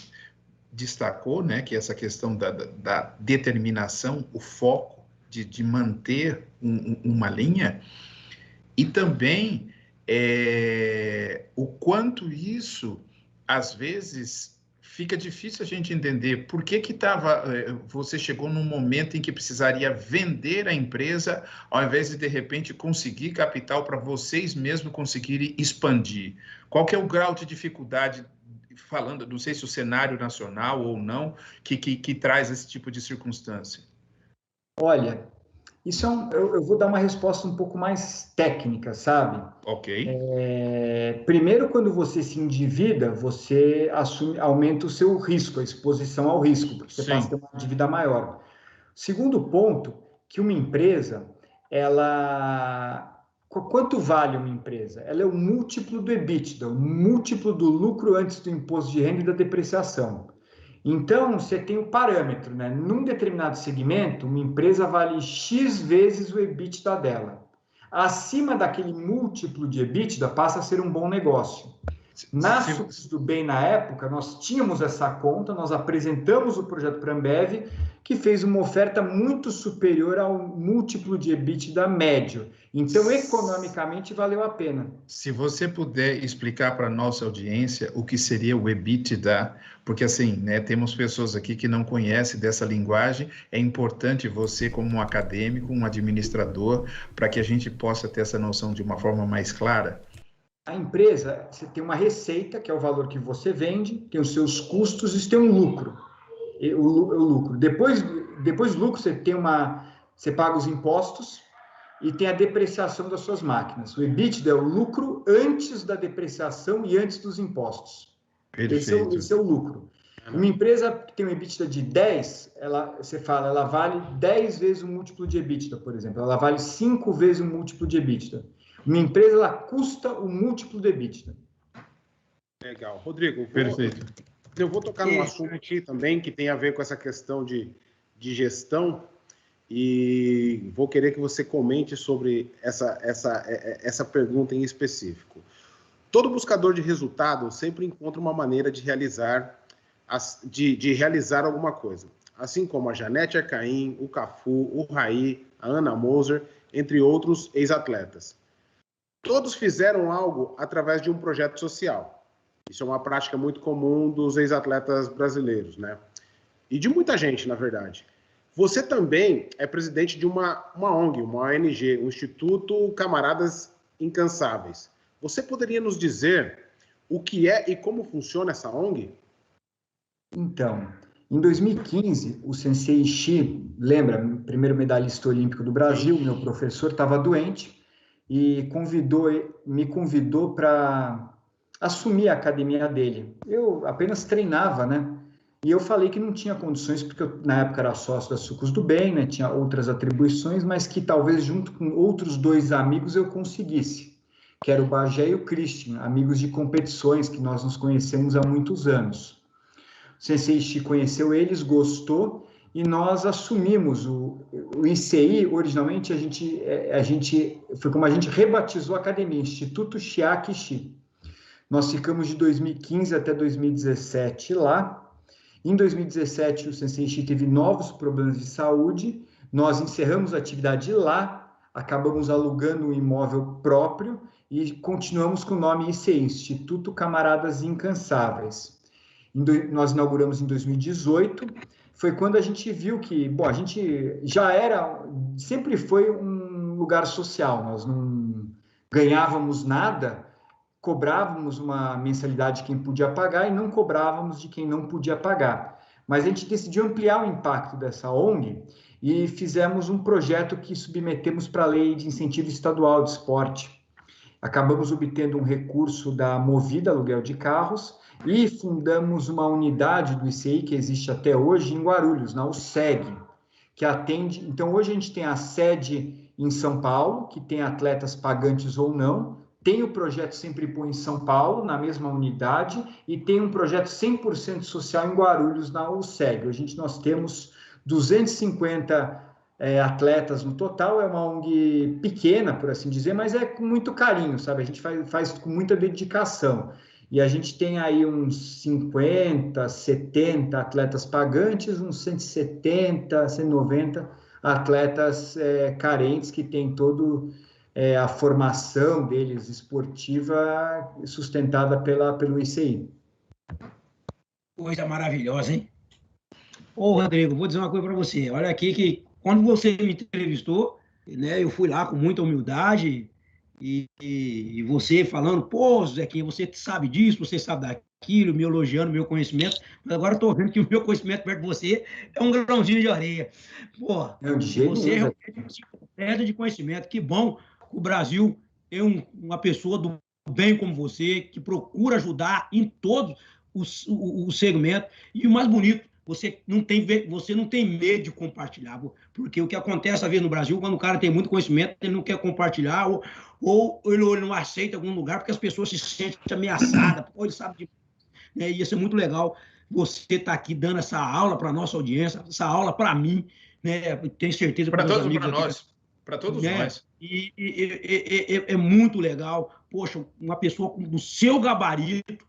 destacou, né? Que é essa questão da determinação, o foco de manter uma linha, e também o quanto isso, às vezes, fica difícil a gente entender por que você chegou num momento em que precisaria vender a empresa, ao invés de repente, conseguir capital para vocês mesmos conseguirem expandir. Qual que é o grau de dificuldade, falando, não sei se o cenário nacional ou não, que traz esse tipo de circunstância? Olha, isso eu vou dar uma resposta um pouco mais técnica, sabe? Ok. Primeiro, quando você se endivida, você aumenta o seu risco, a exposição ao risco, porque você passa a ter uma dívida maior. Segundo ponto, que uma empresa, quanto vale uma empresa? Ela é o múltiplo do EBITDA, o múltiplo do lucro antes do imposto de renda e da depreciação. Então, você tem o parâmetro, né? Num determinado segmento, uma empresa vale X vezes o EBITDA dela. Acima daquele múltiplo de EBITDA, passa a ser um bom negócio. Na Sucos do Bem, na época, nós tínhamos essa conta, nós apresentamos o projeto para a Ambev, que fez uma oferta muito superior ao múltiplo de EBITDA médio. Então, economicamente, valeu a pena. Se você puder explicar para a nossa audiência o que seria o EBITDA, porque assim, né, temos pessoas aqui que não conhecem dessa linguagem, é importante você, como um acadêmico, um administrador, para que a gente possa ter essa noção de uma forma mais clara. A empresa, você tem uma receita, que é o valor que você vende, tem os seus custos e tem um lucro. O lucro. Depois do lucro, você paga os impostos e tem a depreciação das suas máquinas. O EBITDA é o lucro antes da depreciação e antes dos impostos. Perfeito. Esse é o lucro. Uma empresa que tem um EBITDA de 10, ela vale 10 vezes o múltiplo de EBITDA, por exemplo. Ela vale 5 vezes o múltiplo de EBITDA. Uma empresa, ela custa o múltiplo de EBITDA. Legal. Rodrigo, Perfeito. Eu vou tocar num assunto aqui também que tem a ver com essa questão de gestão e vou querer que você comente sobre essa pergunta em específico. Todo buscador de resultado sempre encontra uma maneira de realizar alguma coisa. Assim como a Janete Arcaim, o Cafu, o Raí, a Ana Moser, entre outros ex-atletas. Todos fizeram algo através de um projeto social. Isso é uma prática muito comum dos ex-atletas brasileiros, né? E de muita gente, na verdade. Você também é presidente de uma ONG, uma ONG, o Instituto Camaradas Incansáveis. Você poderia nos dizer o que é e como funciona essa ONG? Então, em 2015, o Sensei Ishii, lembra, primeiro medalhista olímpico do Brasil, meu professor, estava doente e me convidou para assumir a academia dele. Eu apenas treinava, né? E eu falei que não tinha condições, porque eu, na época, era sócio da Sucos do Bem, né? Tinha outras atribuições, mas que talvez junto com outros 2 amigos eu conseguisse, que era o Bagé e o Christian, amigos de competições que nós nos conhecemos há muitos anos. O Sensei Ishii conheceu eles, gostou, e nós assumimos o ICI. Originalmente, foi como a gente rebatizou a academia, Instituto Chiaki Ishii. Nós ficamos de 2015 até 2017 lá. Em 2017, o Sensei Ishii teve novos problemas de saúde, nós encerramos a atividade lá, acabamos alugando um imóvel próprio e continuamos com o nome ICI, Instituto Camaradas Incansáveis. Nós inauguramos em 2018, foi quando a gente viu que, bom, a gente sempre foi um lugar social, nós não ganhávamos nada, cobrávamos uma mensalidade de quem podia pagar e não cobrávamos de quem não podia pagar. Mas a gente decidiu ampliar o impacto dessa ONG e fizemos um projeto que submetemos para a Lei de Incentivo Estadual de Esporte. Acabamos obtendo um recurso da Movida, aluguel de carros, e fundamos uma unidade do ICI que existe até hoje em Guarulhos, na USEG, que atende... Então, hoje a gente tem a sede em São Paulo, que tem atletas pagantes ou não, tem o projeto Sempre Põe em São Paulo, na mesma unidade, e tem um projeto 100% social em Guarulhos, na USEG. Hoje nós temos 250 atletas no total, é uma ONG pequena, por assim dizer, mas é com muito carinho, sabe? A gente faz com muita dedicação. E a gente tem aí uns 50, 70 atletas pagantes, uns 170, 190 atletas carentes que têm todo... a formação deles esportiva sustentada pelo ICI. Coisa maravilhosa, hein? Ô, Rodrigo, vou dizer uma coisa para você. Olha aqui que quando você me entrevistou, né, eu fui lá com muita humildade e você falando, pô, Zequinha, você sabe disso, você sabe daquilo, me elogiando meu conhecimento, mas agora eu estou vendo que o meu conhecimento perto de você é um grãozinho de areia. Pô, Não, de jeito você é nenhum, realmente uma enciclopédia de conhecimento. Que bom que o Brasil tem uma pessoa do bem como você, que procura ajudar em todos os segmentos. E o mais bonito, você não tem medo de compartilhar, porque o que acontece às vezes no Brasil, quando o cara tem muito conhecimento, ele não quer compartilhar, ou ele não aceita em algum lugar, porque as pessoas se sentem ameaçadas, ou ele sabe de... Né? E isso é muito legal, você está aqui dando essa aula para a nossa audiência, essa aula para mim, né? Tenho certeza Para meus todos, amigos para aqui, nós, para todos né? nós. É muito legal, poxa, uma pessoa do seu gabarito,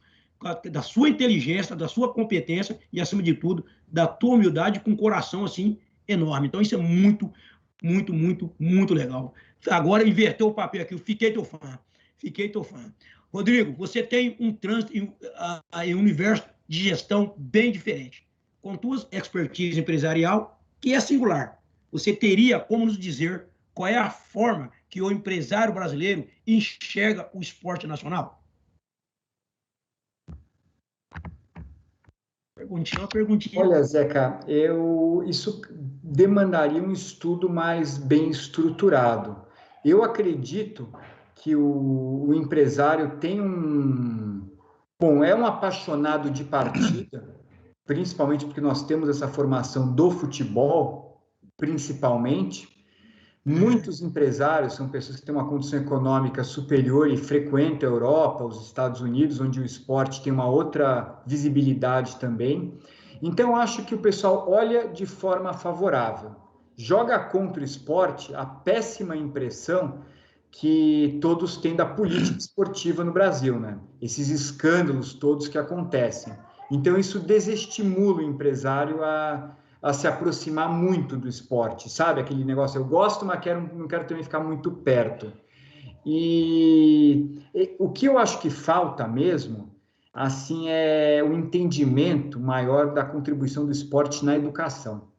da sua inteligência, da sua competência e, acima de tudo, da tua humildade com um coração, assim, enorme. Então, isso é muito, muito, muito, muito legal. Agora, inverteu o papel aqui, eu fiquei teu fã. Fiquei teu fã. Rodrigo, você tem um trânsito em um universo de gestão bem diferente, com tua expertise empresarial, que é singular. Você teria como nos dizer qual é a forma que o empresário brasileiro enxerga o esporte nacional? Perguntinha. Olha, Zeca, isso demandaria um estudo mais bem estruturado. Eu acredito que o empresário tem é um apaixonado de partida, principalmente porque nós temos essa formação do futebol, principalmente. Muitos empresários são pessoas que têm uma condição econômica superior e frequentam a Europa, os Estados Unidos, onde o esporte tem uma outra visibilidade também. Então, eu acho que o pessoal olha de forma favorável. Joga contra o esporte a péssima impressão que todos têm da política esportiva no Brasil, né? Esses escândalos todos que acontecem. Então, isso desestimula o empresário a se aproximar muito do esporte, sabe? Aquele negócio, eu gosto, mas não quero também ficar muito perto. E o que eu acho que falta mesmo, assim, é o entendimento maior da contribuição do esporte na educação.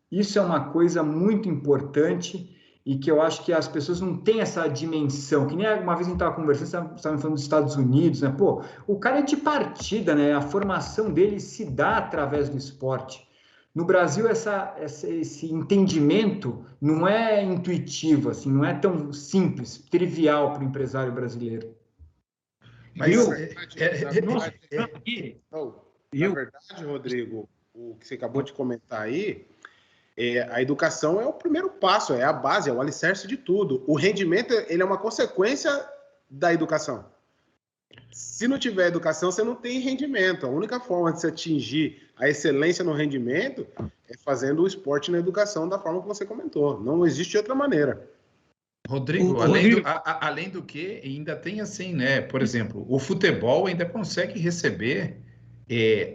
Isso é uma coisa muito importante e que eu acho que as pessoas não têm essa dimensão, que nem uma vez a gente estava conversando, você estava falando dos Estados Unidos, né? Pô, o cara é de partida, né? A formação dele se dá através do esporte. No Brasil, esse entendimento não é intuitivo, assim, não é tão simples, trivial para o empresário brasileiro. Mas, na verdade, Rodrigo, o que você acabou de comentar aí, a educação é o primeiro passo, é a base, é o alicerce de tudo. O rendimento, ele é uma consequência da educação. Se não tiver educação, você não tem rendimento. A única forma de você atingir a excelência no rendimento é fazendo o esporte na educação da forma que você comentou. Não existe outra maneira. Rodrigo, além do que, ainda tem assim, né? Por exemplo, o futebol ainda consegue receber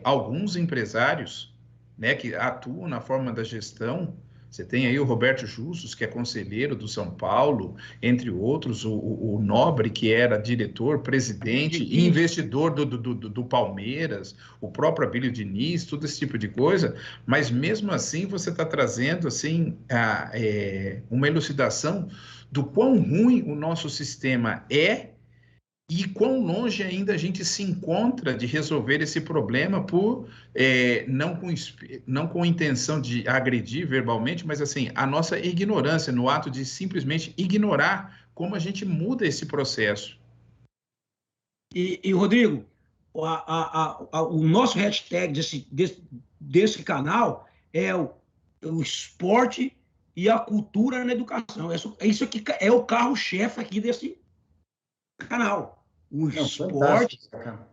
alguns empresários, né, que atuam na forma da gestão. Você tem aí o Roberto Justus, que é conselheiro do São Paulo, entre outros, o Nobre, que era diretor, presidente e investidor do Palmeiras, o próprio Abílio Diniz, todo esse tipo de coisa, mas mesmo assim você está trazendo assim, uma elucidação do quão ruim o nosso sistema é e quão longe ainda a gente se encontra de resolver esse problema por não com intenção de agredir verbalmente, mas assim, a nossa ignorância no ato de simplesmente ignorar como a gente muda esse processo. E Rodrigo, o nosso hashtag desse canal é o esporte e a cultura na educação. Isso aqui é o carro-chefe aqui desse canal. O esporte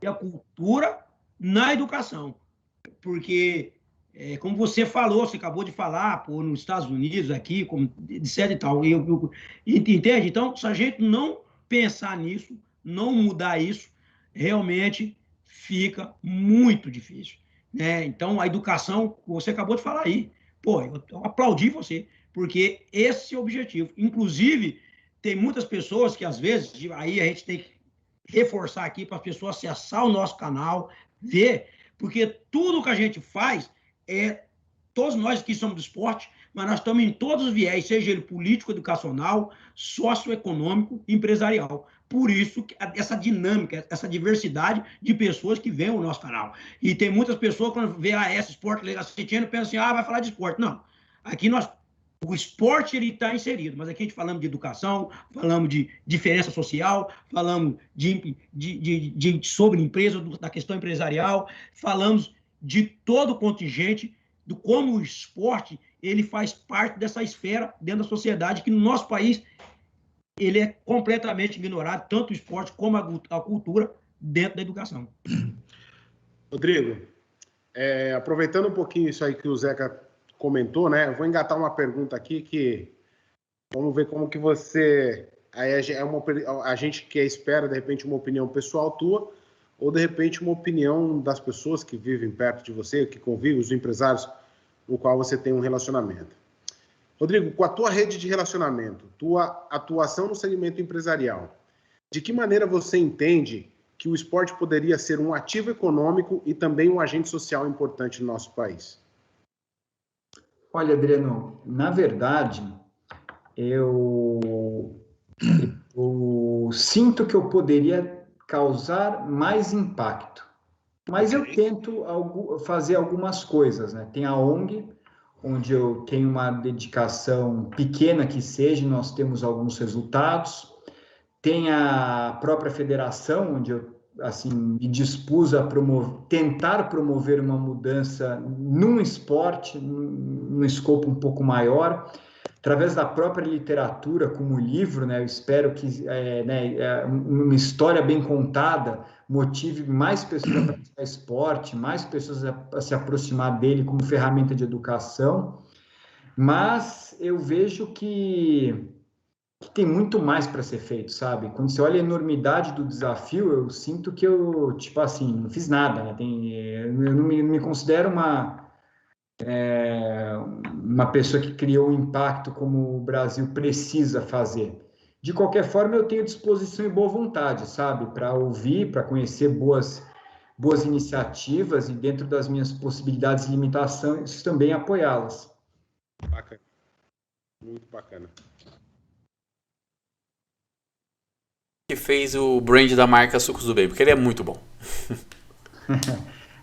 e a cultura na educação. Porque, como você falou, você acabou de falar, nos Estados Unidos, aqui, como etc e tal. Entende? Então, se a gente não pensar nisso, não mudar isso, realmente fica muito difícil. Né? Então, a educação, você acabou de falar aí, eu aplaudi você, porque esse é o objetivo. Inclusive, tem muitas pessoas que, às vezes, aí a gente tem que reforçar aqui para as pessoas acessar o nosso canal, ver, porque tudo que a gente faz todos nós aqui somos do esporte, mas nós estamos em todos os viés, seja ele político, educacional, socioeconômico, empresarial. Por isso, essa dinâmica, essa diversidade de pessoas que veem o nosso canal. E tem muitas pessoas, quando vê a AS Esporte Legal Citiano, pensam assim, vai falar de esporte. Não. Aqui o esporte está inserido, mas aqui a gente falamos de educação, falamos de diferença social, falamos sobre empresa, da questão empresarial, falamos de todo o contingente, do como o esporte ele faz parte dessa esfera dentro da sociedade, que no nosso país ele é completamente ignorado, tanto o esporte como a cultura dentro da educação. Rodrigo, aproveitando um pouquinho isso aí que o Zeca comentou, né? Eu vou engatar uma pergunta aqui que vamos ver como que você... Aí a gente que espera, de repente, uma opinião pessoal tua, ou de repente uma opinião das pessoas que vivem perto de você, que convivem, os empresários no qual você tem um relacionamento. Rodrigo, com a tua rede de relacionamento, tua atuação no segmento empresarial, de que maneira você entende que o esporte poderia ser um ativo econômico e também um agente social importante no nosso país? Olha, Adriano, na verdade, eu sinto que eu poderia causar mais impacto, mas eu tento fazer algumas coisas, né? Tem a ONG, onde eu tenho uma dedicação pequena que seja, nós temos alguns resultados. Tem a própria federação, onde eu me dispus a tentar promover uma mudança num esporte, num escopo um pouco maior, através da própria literatura, como livro, né? Eu espero que uma história bem contada motive mais pessoas a praticar esporte, mais pessoas a se aproximar dele como ferramenta de educação, mas eu vejo que tem muito mais para ser feito, sabe? Quando você olha a enormidade do desafio, eu sinto que eu, não fiz nada, né? Eu não me considero uma pessoa que criou um impacto como o Brasil precisa fazer. De qualquer forma, eu tenho disposição e boa vontade, sabe? Para ouvir, para conhecer boas iniciativas e, dentro das minhas possibilidades e limitações, também apoiá-las. Bacana. Muito bacana. Que fez o brand da marca Sucos do Bem, porque ele é muito bom.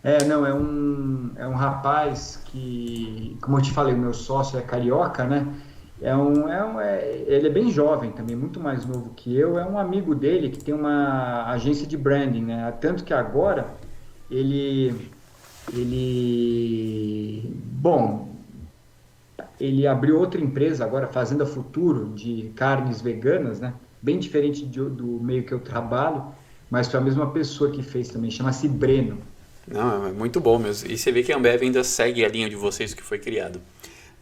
É um rapaz que, como eu te falei, o meu sócio é carioca, né? Ele é bem jovem também, muito mais novo que eu. É um amigo dele que tem uma agência de branding, né? Tanto que agora ele abriu outra empresa agora, Fazenda Futuro, de carnes veganas, né? Bem diferente do meio que eu trabalho, mas foi a mesma pessoa que fez também, chama-se Breno. Não, é muito bom mesmo. E você vê que a Ambev ainda segue a linha de vocês que foi criado.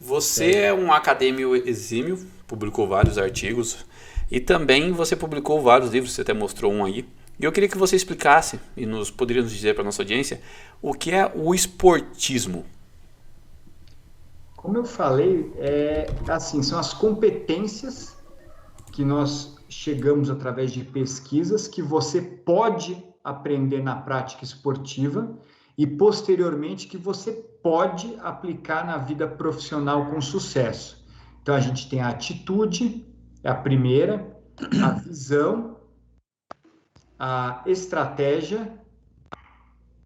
Você é um acadêmico exímio, publicou vários artigos e também você publicou vários livros, você até mostrou um aí. E eu queria que você explicasse e poderia nos dizer para a nossa audiência o que é o esportismo. Como eu falei, são as competências que nós chegamos através de pesquisas que você pode aprender na prática esportiva e, posteriormente, que você pode aplicar na vida profissional com sucesso. Então, a gente tem a atitude, é a primeira, a visão, a estratégia,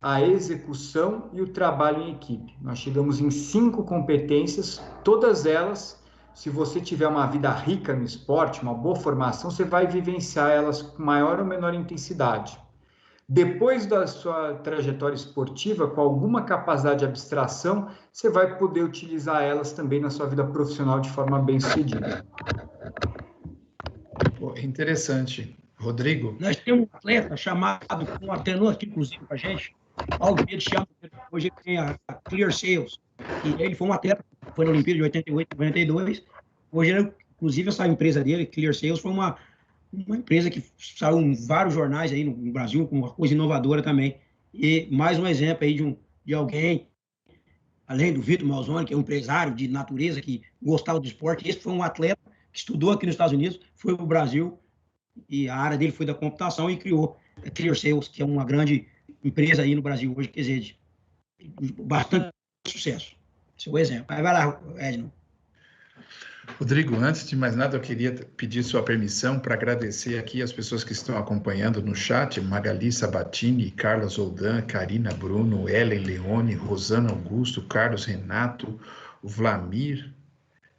a execução e o trabalho em equipe. Nós chegamos em 5 competências, todas elas, se você tiver uma vida rica no esporte, uma boa formação, você vai vivenciar elas com maior ou menor intensidade. Depois da sua trajetória esportiva, com alguma capacidade de abstração, você vai poder utilizar elas também na sua vida profissional de forma bem-sucedida. Interessante. Rodrigo? Nós temos um atleta chamado, um atleta aqui, inclusive, com a gente, Paulo Pedro chama, hoje ele tem a Clear Sales, e ele foi um atleta, foi na Olimpíada de 88, 92, hoje, ele, inclusive, essa empresa dele, Clear Sales, foi uma empresa que saiu em vários jornais aí no Brasil, com uma coisa inovadora também. E mais um exemplo aí de alguém, além do Vitor Malzone, que é um empresário de natureza, que gostava do esporte. Esse foi um atleta que estudou aqui nos Estados Unidos, foi para o Brasil, e a área dele foi da computação e criou a Clear Sales, que é uma grande empresa aí no Brasil hoje que existe. bastante sucesso. Esse é o exemplo. Vai lá, Edno. Rodrigo, antes de mais nada, eu queria pedir sua permissão para agradecer aqui as pessoas que estão acompanhando no chat, Magali Sabatini, Carla Zoldan, Karina Bruno, Ellen Leone, Rosana Augusto, Carlos Renato, o Vlamir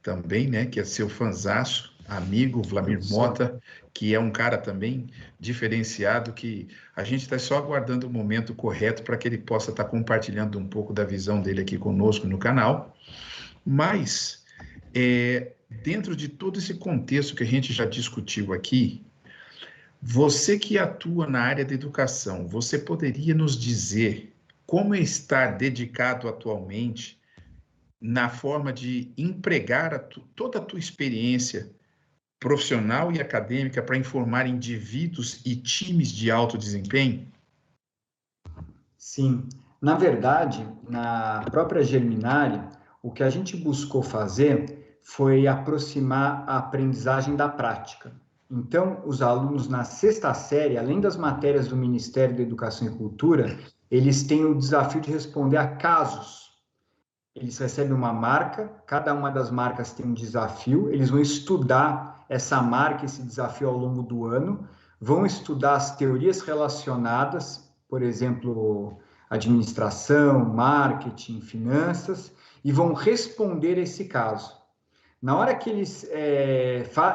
também, né, que é seu fanzaço, amigo, Vlamir Mota, que é um cara também diferenciado, que a gente está só aguardando o momento correto para que ele possa estar compartilhando um pouco da visão dele aqui conosco no canal. Mas, dentro de todo esse contexto que a gente já discutiu aqui, você que atua na área da educação, você poderia nos dizer como estar dedicado atualmente na forma de empregar toda a tua experiência profissional e acadêmica para informar indivíduos e times de alto desempenho? Sim. Na verdade, na própria Germinale, o que a gente buscou fazer foi aproximar a aprendizagem da prática. Então, os alunos na sexta série, além das matérias do Ministério da Educação e Cultura, eles têm o desafio de responder a casos. Eles recebem uma marca, cada uma das marcas tem um desafio, eles vão estudar essa marca, esse desafio ao longo do ano, vão estudar as teorias relacionadas, por exemplo, administração, marketing, finanças, e vão responder esse caso. Na hora que eles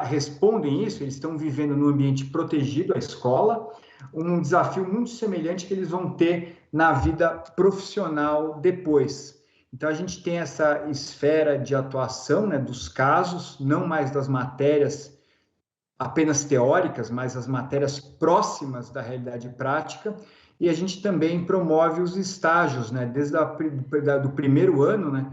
respondem isso, eles estão vivendo num ambiente protegido, a escola, um desafio muito semelhante que eles vão ter na vida profissional depois. Então, a gente tem essa esfera de atuação, né, dos casos, não mais das matérias apenas teóricas, mas as matérias próximas da realidade prática, e a gente também promove os estágios, né, desde do primeiro ano, né,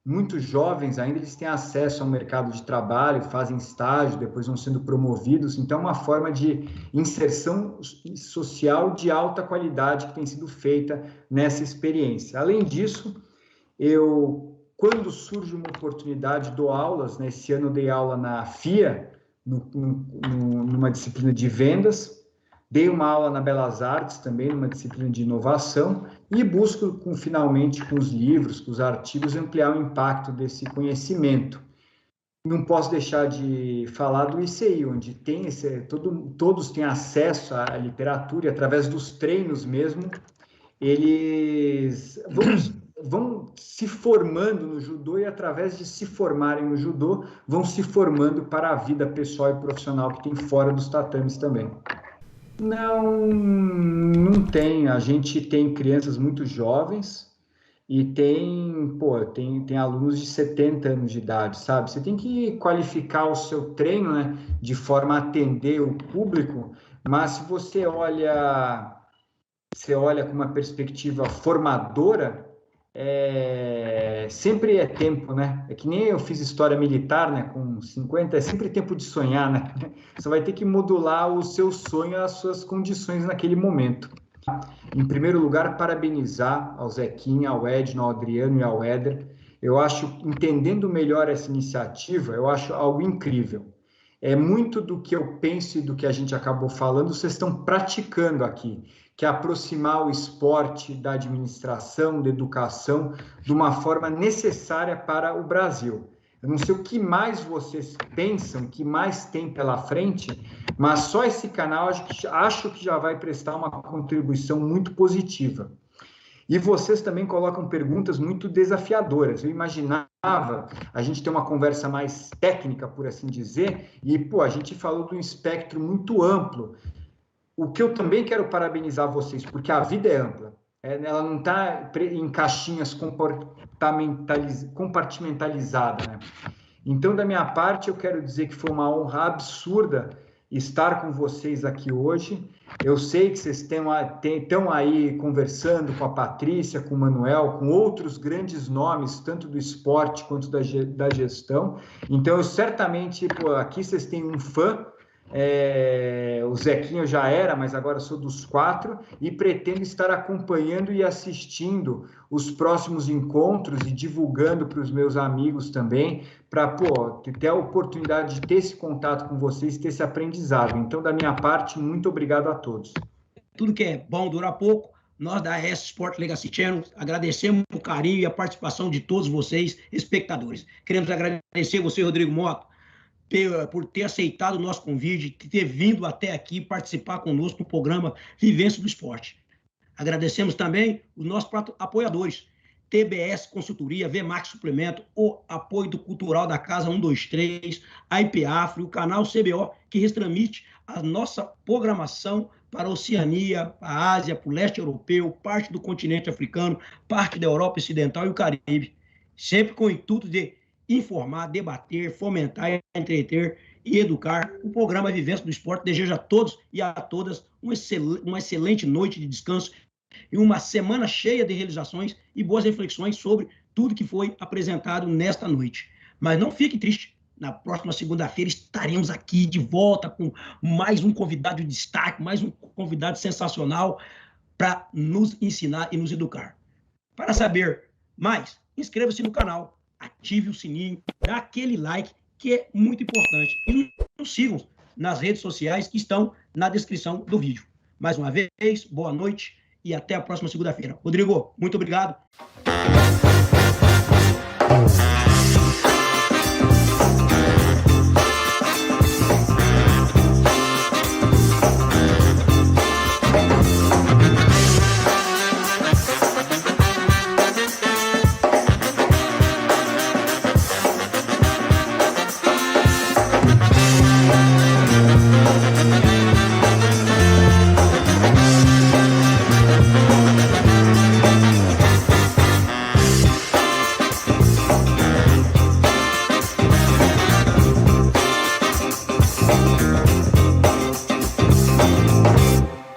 muitos jovens ainda eles têm acesso ao mercado de trabalho, fazem estágio, depois vão sendo promovidos, então é uma forma de inserção social de alta qualidade que tem sido feita nessa experiência. Além disso, quando surge uma oportunidade, dou aulas, né? Esse ano eu dei aula na FIA, numa disciplina de vendas, dei uma aula na Belas Artes também, numa disciplina de inovação, e busco, finalmente, com os livros, com os artigos, ampliar o impacto desse conhecimento. Não posso deixar de falar do ICI, onde tem todos têm acesso à literatura, e através dos treinos mesmo, eles vão se formando no judô e, através de se formarem no judô, vão se formando para a vida pessoal e profissional que tem fora dos tatames também. Não tem. A gente tem crianças muito jovens e tem alunos de 70 anos de idade, sabe? Você tem que qualificar o seu treino, né, de forma a atender o público, mas se você olha com uma perspectiva formadora, sempre é tempo, né? É que nem eu fiz história militar, né? Com 50, é sempre tempo de sonhar, né? Você vai ter que modular o seu sonho às suas condições naquele momento. Em primeiro lugar, parabenizar ao Zequinha, ao Edno, ao Adriano e ao Éder. Eu acho, entendendo melhor essa iniciativa, eu acho algo incrível. É muito do que eu penso e do que a gente acabou falando, vocês estão praticando aqui, que é aproximar o esporte da administração, da educação, de uma forma necessária para o Brasil. Eu não sei o que mais vocês pensam, o que mais tem pela frente, mas só esse canal acho que já vai prestar uma contribuição muito positiva. E vocês também colocam perguntas muito desafiadoras. Eu imaginava a gente ter uma conversa mais técnica, por assim dizer, e a gente falou de um espectro muito amplo. O que eu também quero parabenizar vocês, porque a vida é ampla. Ela não está em caixinhas compartimentalizadas, né? Então, da minha parte, eu quero dizer que foi uma honra absurda estar com vocês aqui hoje. Eu sei que vocês estão aí conversando com a Patrícia, com o Manuel, com outros grandes nomes, tanto do esporte quanto da gestão. Então, eu certamente, aqui vocês têm um fã. O Zequinha eu já era, mas agora sou dos 4 e pretendo estar acompanhando e assistindo os próximos encontros e divulgando para os meus amigos também, para ter a oportunidade de ter esse contato com vocês, ter esse aprendizado. Então, da minha parte, muito obrigado a todos. Tudo que é bom dura pouco, nós da AS Sport Legacy Channel agradecemos o carinho e a participação de todos vocês, espectadores. Queremos agradecer você, Rodrigo Mota, por ter aceitado o nosso convite, ter vindo até aqui participar conosco do programa Vivência do Esporte. Agradecemos também os nossos apoiadores, TBS Consultoria, VMAX Suplemento, o apoio do Cultural da Casa 123, a IPAFRE, o canal CBO, que retransmite a nossa programação para a Oceania, para a Ásia, para o leste europeu, parte do continente africano, parte da Europa Ocidental e o Caribe. Sempre com o intuito de informar, debater, fomentar, entreter e educar. O programa Vivência do Esporte deseja a todos e a todas uma excelente noite de descanso e uma semana cheia de realizações e boas reflexões sobre tudo que foi apresentado nesta noite. Mas não fique triste. Na próxima segunda-feira estaremos aqui de volta com mais um convidado de destaque, mais um convidado sensacional para nos ensinar e nos educar. Para saber mais, inscreva-se no canal, ative o sininho, dá aquele like que é muito importante. E nos sigam nas redes sociais que estão na descrição do vídeo. Mais uma vez, boa noite e até a próxima segunda-feira. Rodrigo, muito obrigado.